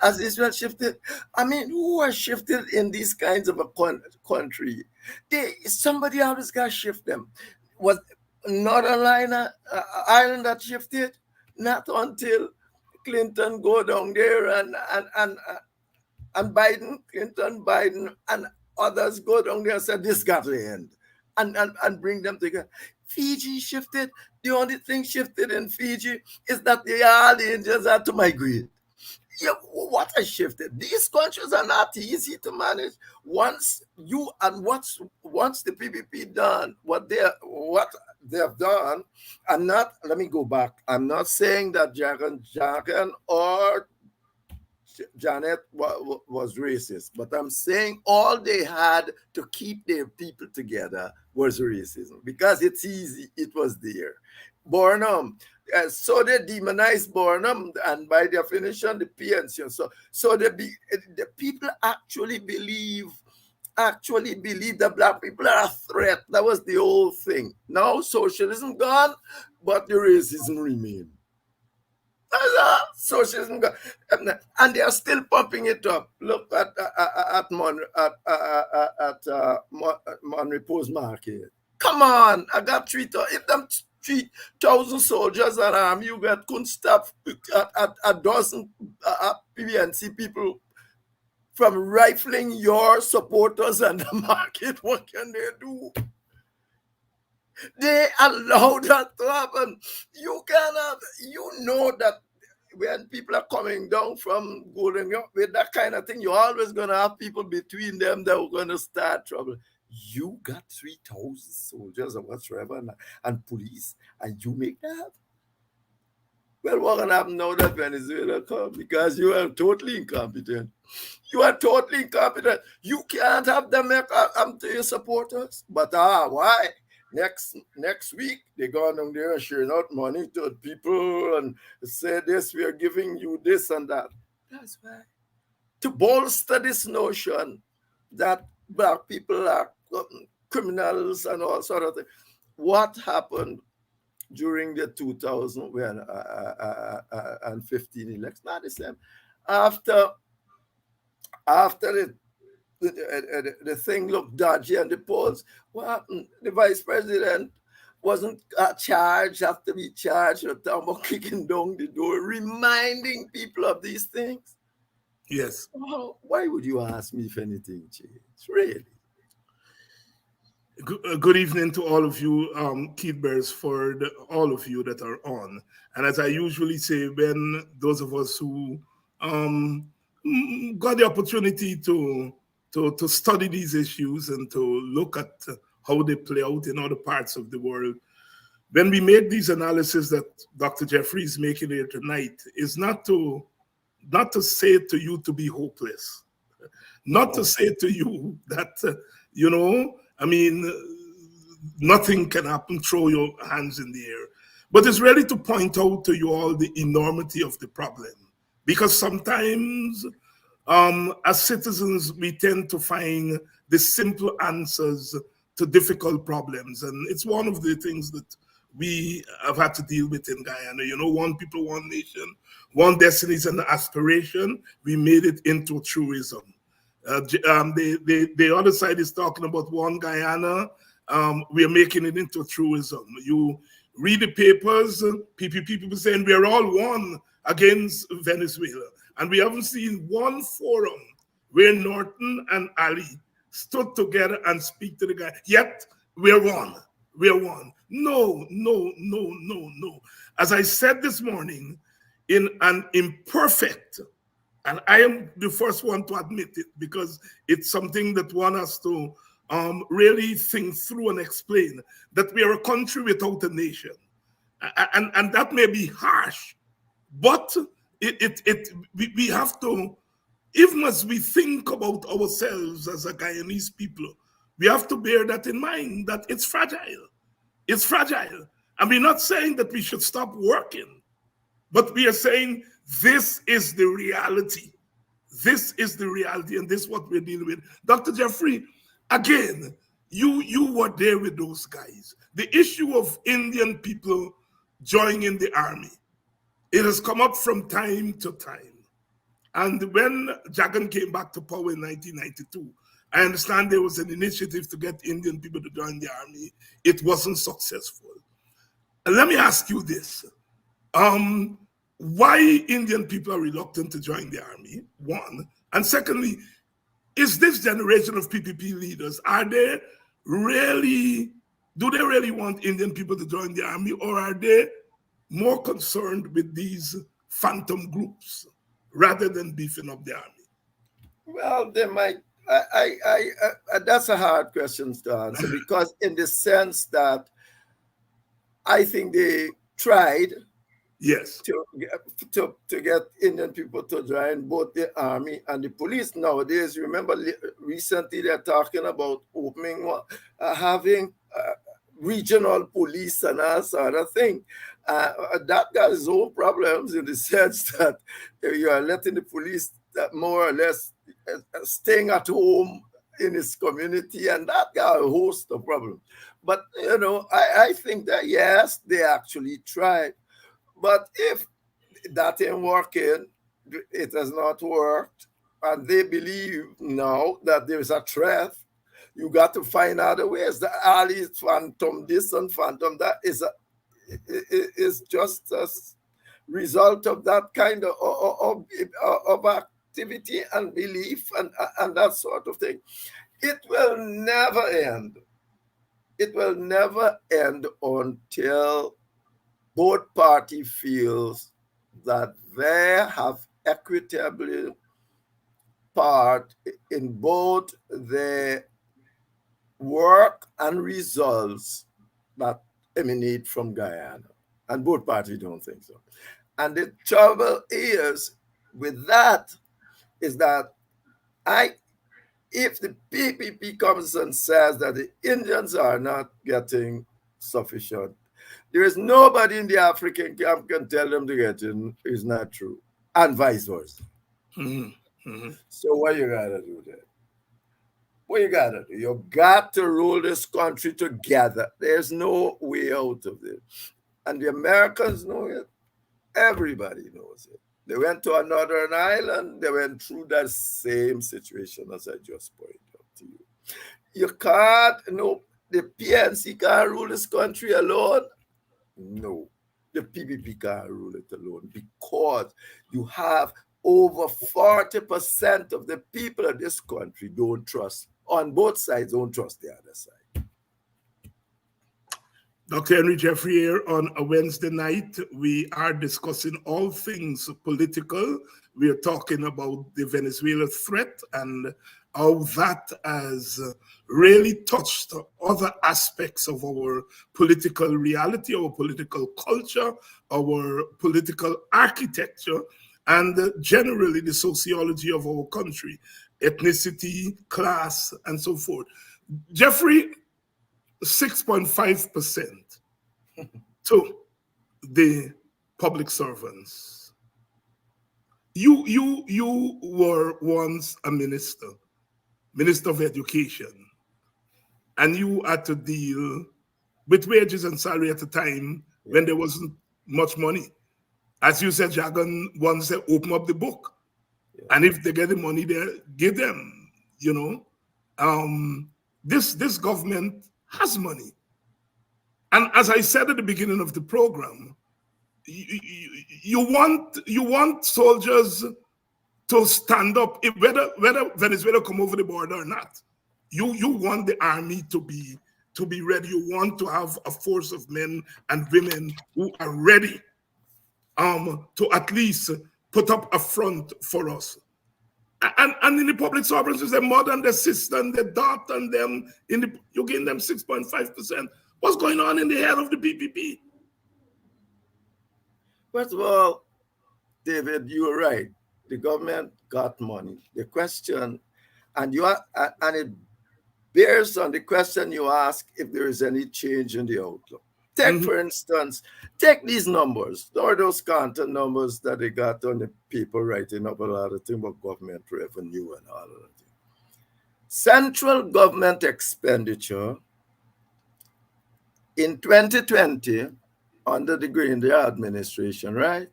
As Israel shifted, I mean, who has shifted in these kinds of a country? Somebody always got to shift them. Was Northern Ireland that shifted? Not until Clinton go down there and Biden, Clinton, Biden, and others go down there and say this got to end, and bring them together. Fiji shifted. The only thing shifted in Fiji is that all the Indians had to migrate. Yeah, what has shifted? These countries are not easy to manage. Once the PPP done what they have done, I'm not. Let me go back. I'm not saying that Jagan or Janet was racist, but I'm saying all they had to keep their people together was racism because it's easy, it was there. Burnham, so they demonized Burnham, and by definition, the PNC. So the people actually believe that black people are a threat. That was the whole thing. Now socialism gone, but the racism remains. Socialism, and they are still pumping it up. Look at Monterey Post Market. Come on, I got 3,000. If them 3,000 soldiers at arm, you got couldn't stop a dozen PNC people from rifling your supporters and the market. What can they do? They allow that to happen. You know that when people are coming down from Golden York with that kind of thing, you're always going to have people between them that are going to start trouble. You got 3,000 soldiers or whatsoever and police, and you make that happen. Well, what going to happen now that Venezuela comes? Because you are totally incompetent. You are totally incompetent. You can't have them make to your supporters. But why? Next week they go down there and share out money to people and say this, we are giving you this and that. That's why. To bolster this notion that black people are criminals and all sort of things. What happened during the 2015 election? Not the same. After the thing looked dodgy and the polls, what happened? The vice president wasn't charged, have to be charged with about kicking down the door, reminding people of these things. Yes. Why would you ask me if anything changed? Really? Good evening to all of you, Keith Beresford, all of you that are on. And as I usually say, when those of us who got the opportunity to study these issues and to look at how they play out in other parts of the world, when we make these analyses that Dr. Jeffrey is making here tonight, is not to say to you to be hopeless, not to say to you that I mean, nothing can happen, throw your hands in the air, but it's really to point out to you all the enormity of the problem, because sometimes as citizens, we tend to find the simple answers to difficult problems. And it's one of the things that we have had to deal with in Guyana. One people, one nation, one destiny is an aspiration. We made it into a truism. The other side is talking about one Guyana. We are making it into a truism. You read the papers, people saying we are all one against Venezuela. And we haven't seen one forum where Norton and Ali stood together and speak to the guy. Yet we're one. We're one. No, no, no, no, no. As I said this morning, in an imperfect, and I am the first one to admit it, because it's something that one has to really think through and explain, that we are a country without a nation. And that may be harsh, but we have to, even as we think about ourselves as a Guyanese people, we have to bear that in mind, that it's fragile. It's fragile. And we're not saying that we should stop working, but we are saying this is the reality. This is the reality, and this is what we're dealing with. Dr. Jeffrey, again, you were there with those guys. The issue of Indian people joining the army, it has come up from time to time. And when Jagan came back to power in 1992, I understand there was an initiative to get Indian people to join the army. It wasn't successful. And let me ask you this. Why Indian people are reluctant to join the army, one. And secondly, is this generation of PPP leaders, do they really want Indian people to join the army, or are they more concerned with these phantom groups rather than beefing up the army? Well, they might. That's a hard question to answer, because in the sense that I think they tried, yes, to get Indian people to join both the army and the police. Nowadays, remember, recently they're talking about having regional police and that sort of thing. That got its own problems, in the sense that you are letting the police more or less staying at home in his community, and that got a host of problems. But, I think that, yes, they actually tried. But if that ain't working, it has not worked, and they believe now that there is a threat, you got to find other ways. The Ali phantom this and phantom that is just a result of that kind of activity and belief and that sort of thing. It will never end. It will never end until both parties feels that they have equitably part in both the work and results that emanate from Guyana. And both parties don't think so. And the trouble is with that is that if the PPP comes and says that the Indians are not getting sufficient, there is nobody in the African camp can tell them to get in. It's not true. And vice versa. Mm-hmm. Mm-hmm. So what you gotta do then? What you gotta do? You got to rule this country together. There's no way out of it. And the Americans know it. Everybody knows it. They went to another island. They went through that same situation as I just pointed out to you. You can't, the PNC can't rule this country alone. No, the PPP can't rule it alone, because you have over 40% of the people of this country don't trust, on both sides, don't trust the other side. Dr. Henry Jeffrey here on a Wednesday night. We are discussing all things political. We are talking about the Venezuela threat and how that has really touched other aspects of our political reality, our political culture, our political architecture, and generally the sociology of our country, ethnicity, class, and so forth. Jeffrey, 6.5% to the public servants. You were once a minister, minister of education, and you had to deal with wages and salary at a time Yeah, when there wasn't much money. As you said, Jagan once said, open up the book. yeah. And if they get the money there, give them, you know. This government has money. And as I said at the beginning of the program, you want soldiers to stand up if whether Venezuela come over the border or not. You want the army to be ready. You want to have a force of men and women who are ready to at least put up a front for us. And in the public services, their mother and their sister and their daughter and them you gain them 6.5%. What's going on in the head of the PPP? First of all, David, you're right. The government got money. The question, and it bears on the question you ask if there is any change in the outlook. Take, Mhm. for instance, take these numbers, or those content numbers that they got on the people writing up a lot of things about government revenue and all of that. Central government expenditure in 2020 under the Green administration, right,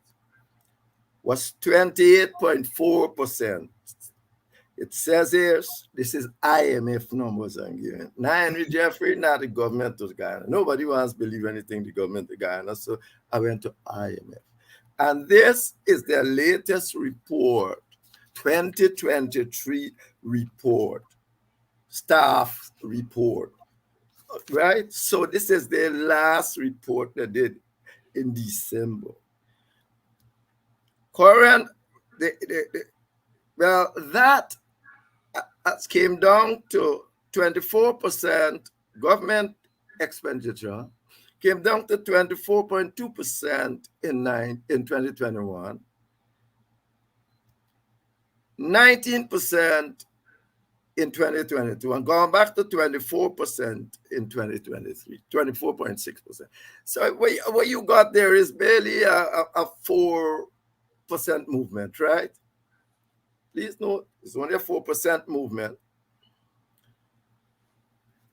was 28.4%. It says here, this is IMF numbers I'm giving. Now, Henry Jeffrey, not the government of Guyana. Nobody wants to believe anything the government of Guyana, so I went to IMF. And this is their latest report, 2023 report, staff report, right? So this is their last report they did in December. Current, well, that came down to 24% government expenditure, came down to 24.2% in 2021, 19% in 2022, and gone back to 24% in 2023, 24.6%. So what you got there is barely a 4% movement, right? Please note, it's only a 4% movement.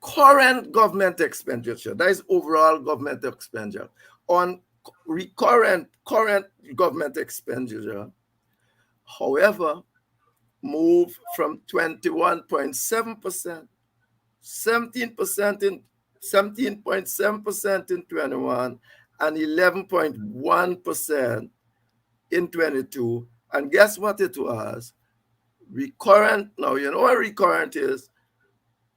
Current government expenditure, that is overall government expenditure, on current government expenditure, however, moved from 21.7%, 17.7% in 21, and 11.1% in 22. And guess what it was? Recurrent, now you know what recurrent is?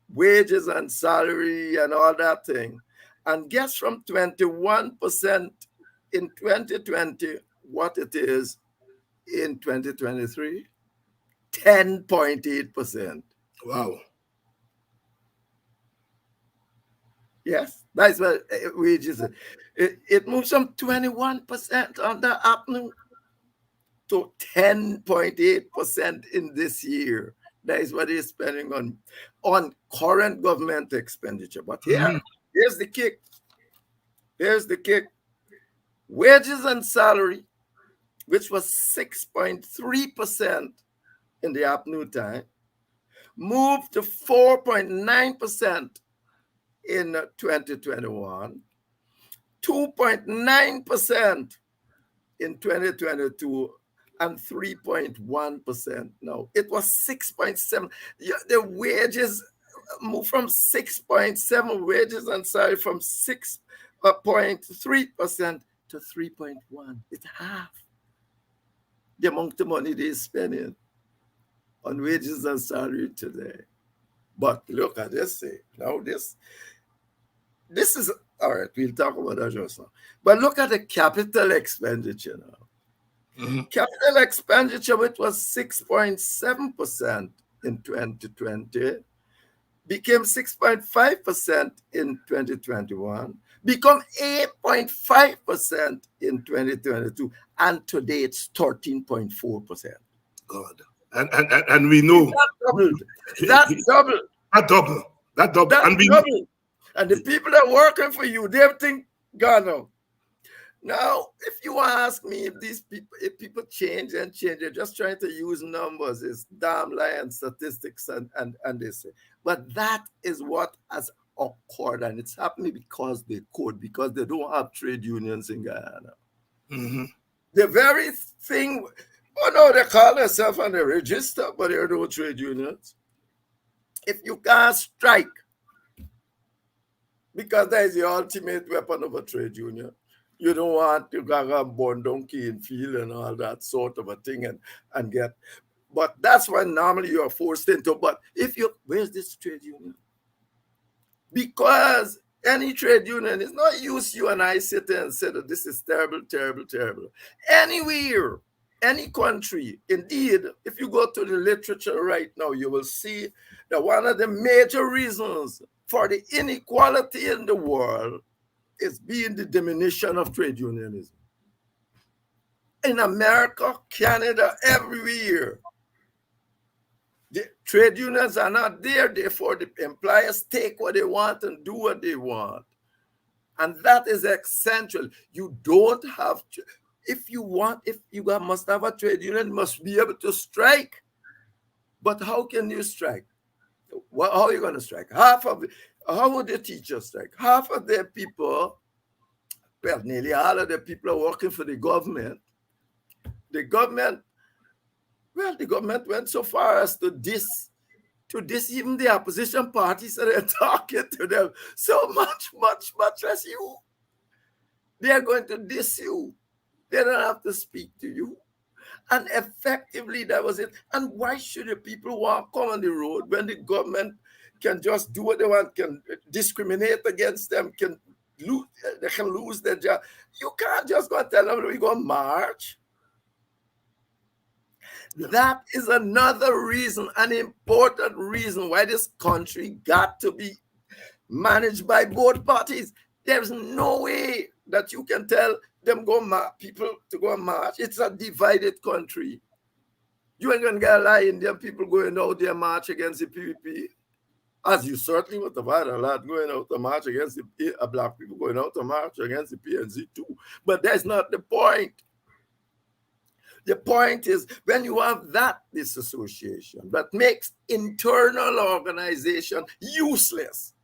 Wages and salary and all that thing. And guess from 21% in 2020 what it is in 2023? 10.8%. Wow. Yes, that's what wages is. It moves from 21% on the afternoon to 10.8% in this year. That is what he's spending on current government expenditure. But here's the kick. Here's the kick. Wages and salary, which was 6.3% in the afternoon time, moved to 4.9% in 2021, 2.9% in 2022, and 3.1% now. It was 6.7. The wages moved from 6.7 wages and salary from 6.3% to 3.1. It's half the amount of money they're spending on wages and salary today. But look at this. Now this is all right. We'll talk about that just now. But look at the capital expenditure now. Mhm. Capital expenditure, which was 6.7% in 2020, became 6.5% in 2021, become 8.5% in 2022, and today it's 13.4%. God. And we know That doubled. That doubled. that double. That double. That And we doubled. And the people that are working for you, they think, God, no. Now, if you ask me if these people, if people change and change, they're just trying to use numbers, it's damn lie and statistics and they say. But that is what has occurred, and it's happening because they could, because they don't have trade unions in Guyana. mm-hmm. The very thing, oh no, they call themselves on the register, but there are no trade unions. If you can't strike, because that is the ultimate weapon of a trade union. You don't want to go burn donkey in field and all that sort of a thing and get, but that's when normally you are forced into. But if you, where's this trade union? Because any trade union is not use you and I sit there and say that this is terrible, terrible, terrible. Anywhere, any country, indeed, if you go to the literature right now, you will see that one of the major reasons for the inequality in the world is being the diminution of trade unionism. In America, Canada, everywhere, the trade unions are not there, therefore the employers take what they want and do what they want. And that is essential. You don't have to, if you must have a trade union, you must be able to strike. But how can you strike? Well, how are you going to strike? How would the teachers strike? Half of the people, well, nearly all of the people are working for the government. The government went so far as to diss even the opposition parties that are talking to them so much as you. They are going to diss you. They don't have to speak to you. And effectively, that was it. And why should the people want to come on the road when the government can just do what they want, can discriminate against them, they can lose their job? You can't just go and tell them we're going to march. That is another reason, an important reason why this country got to be managed by both parties. There's no way that you can tell them people to go and march. It's a divided country. You ain't gonna get a lot of Indian people going out there march against the PPP, as you certainly would have had a lot going out to march against the black people going out to march against the PNC too. But that's not the point. The point is when you have that disassociation that makes internal organization useless.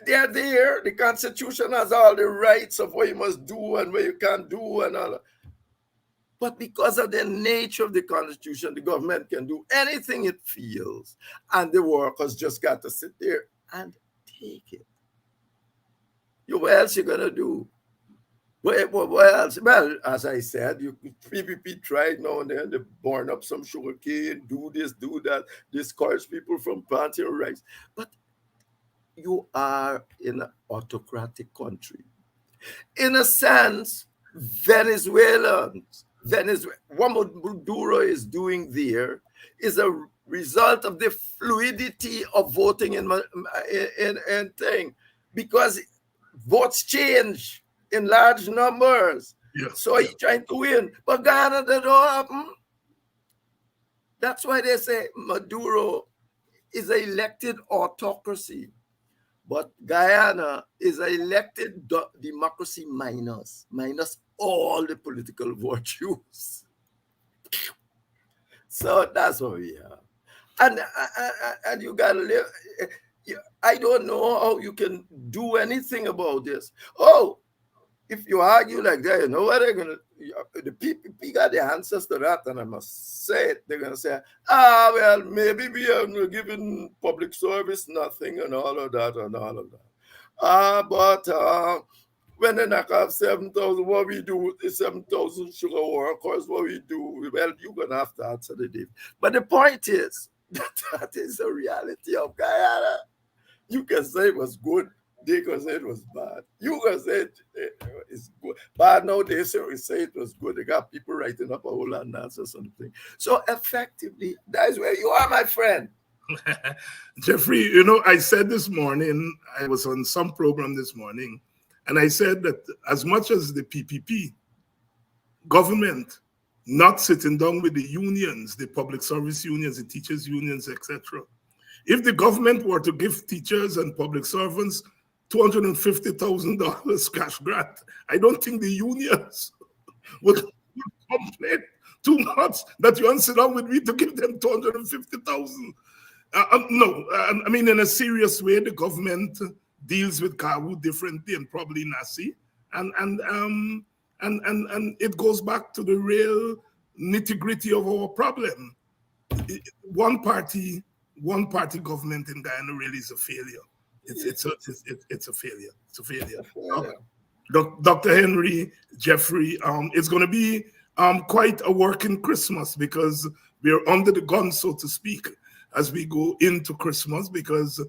They're there. The Constitution has all the rights of what you must do and what you can't do and all that. But because of the nature of the Constitution, the government can do anything it feels, and the workers just got to sit there and take it. What else you gonna do? What else? Well, as I said, PPP tried now and then to burn up some sugar cane, do this, do that, discourage people from planting rice. But you are in an autocratic country. In a sense, what Maduro is doing there is a result of the fluidity of voting in thing, because votes change in large numbers. So he's trying to win. But Ghana, that don't happen. That's why they say Maduro is an elected autocracy. But Guyana is an elected democracy minus all the political virtues. So that's what we have. And you got to live. I don't know how you can do anything about this. Oh, if you argue like that, you know what they're going to, the people got the answers to that, and I must say it. They're going to say, well, maybe we are giving public service nothing and all of that and all of that. But when they knock off 7,000, what we do with the 7,000 sugar workers, what we do, well, you're going to have to answer the day. But the point is, that is the reality of Guyana. You can say it was good. They gonna say it was bad. You gonna say it's good. Bad now, they say it was good. They got people writing up a whole lot of nonsense or something. So effectively, that's where you are, my friend. Jeffrey, I said this morning, I was on some program this morning, and I said that as much as the PPP government not sitting down with the unions, the public service unions, the teachers unions, etc. If the government were to give teachers and public servants $250,000 cash grant, I don't think the unions would complain too much that you want to sit down with me to give them 250,000. No, I mean, in a serious way, the government deals with Kawu differently and probably Nasi, and it goes back to the real nitty gritty of our problem. One party government in Guyana really is a failure. It's a failure. It's a failure. Dr. Henry, Jeffrey, it's going to be quite a working Christmas because we're under the gun, so to speak, as we go into Christmas, because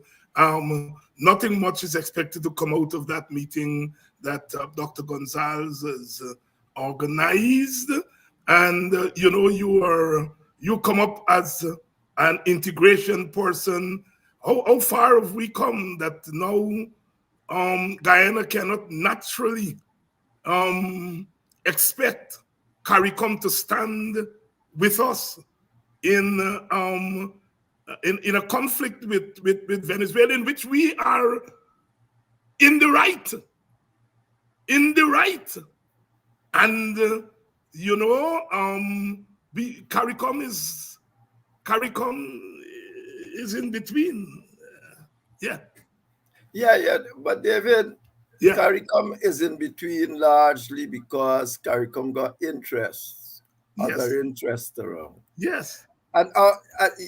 nothing much is expected to come out of that meeting that Dr. Gonzalez has organized. And, you come up as an integration person. How far have we come that now Guyana cannot naturally expect CARICOM to stand with us in a conflict with Venezuela, in which we are in the right, and CARICOM is in between. Yeah. But David, CARICOM is in between largely because CARICOM got interests, other interests around. Yes. And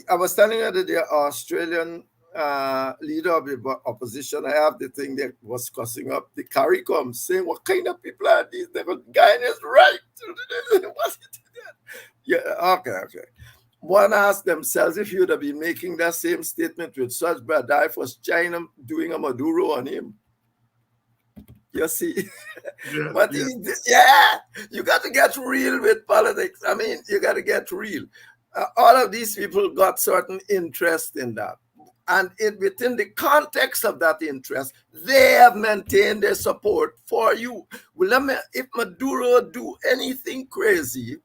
I was telling you that the Australian leader of the opposition, I have the thing that was cussing up the CARICOM, saying, what kind of people are these? They go, Guyana is right. Okay. One asked themselves if you would have been making that same statement with such bad life was China doing a Maduro on him. You see? But you got to get real with politics. I mean, you got to get real. All of these people got certain interest in that. And within the context of that interest, they have maintained their support for you. Well, if Maduro do anything crazy,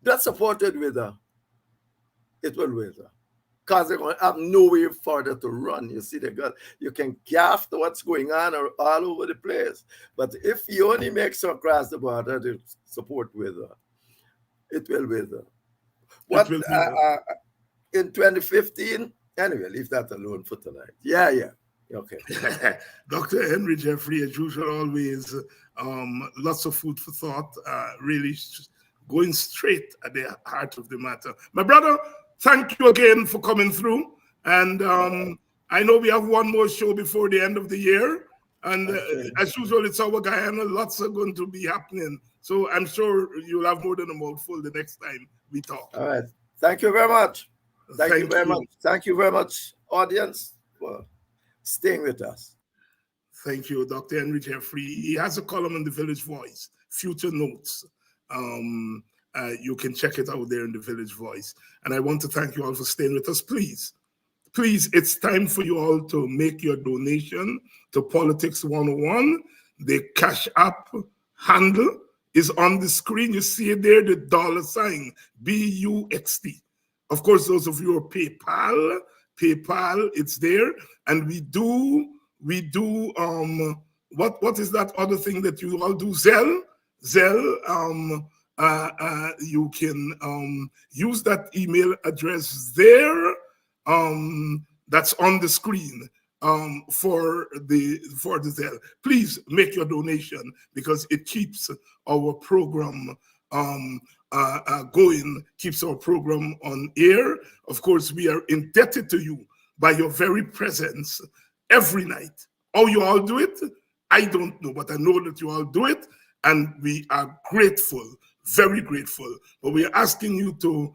that's supported with her. It will wither. Because they're going to have nowhere further to run. You see, you can gaff what's going on all over the place. But if you only make some across the border, the support wither. It will wither. What in 2015? Anyway, leave that alone for tonight. Yeah. Okay. Dr. Henry Jeffrey, as usual, always lots of food for thought, really going straight at the heart of the matter. My brother, thank you again for coming through. And I know we have one more show before the end of the year. And as usual, it's our Guyana. Lots are going to be happening. So I'm sure you'll have more than a mouthful the next time we talk. All right. Thank you very much. Thank you very much. Thank you very much, audience, for staying with us. Thank you, Dr. Henry Jeffrey. He has a column in the Village Voice, Future Notes. You can check it out there in the Village Voice. And I want to thank you all for staying with us. Please, it's time for you all to make your donation to Politics 101. The Cash App handle is on the screen. You see it there, the $ BUXT. Of course, those of you who are PayPal, it's there. And we do what is that other thing that you all do? Zelle. You can use that email address there. That's on the screen for the Zelle. Please make your donation because it keeps our program going, keeps our program on air. Of course, we are indebted to you by your very presence every night. How you all do it, I don't know, but I know that you all do it, and we are grateful, very grateful. But we are asking you to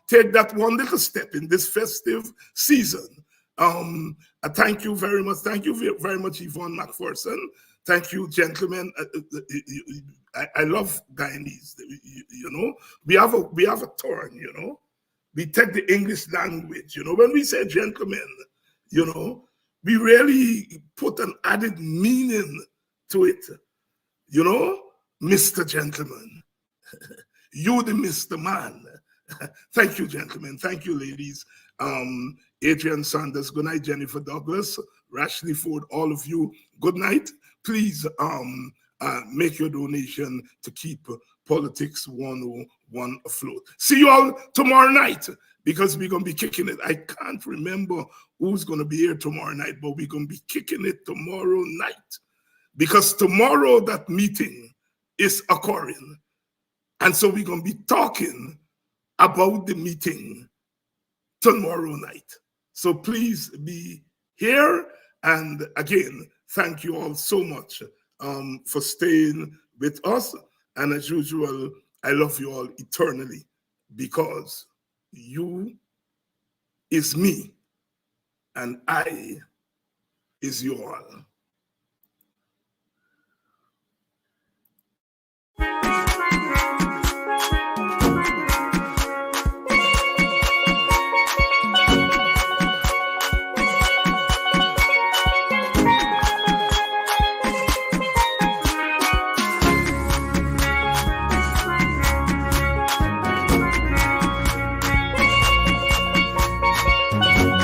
take that one little step in this festive season Thank you very much. Thank you very much, Yvonne McPherson. Thank you, gentlemen. I love Guyanese. You know, we have a turn. You know, we take the English language. You know, when we say gentlemen, you know, we really put an added meaning to it. You know, Mr. Gentleman, you the Mr. Man. Thank you, gentlemen. Thank you, ladies. Adrian Sanders, good night. Jennifer Douglas, Rashley Ford, all of you, good night. Please make your donation to keep Politics 101 afloat. See you all tomorrow night, because we're going to be kicking it. I can't remember who's going to be here tomorrow night, but we're going to be kicking it tomorrow night, because tomorrow that meeting is occurring. And so we're going to be talking about the meeting tomorrow night. So please be here. And again, thank you all so much for staying with us. And as usual, I love you all eternally, because you is me and I is you all.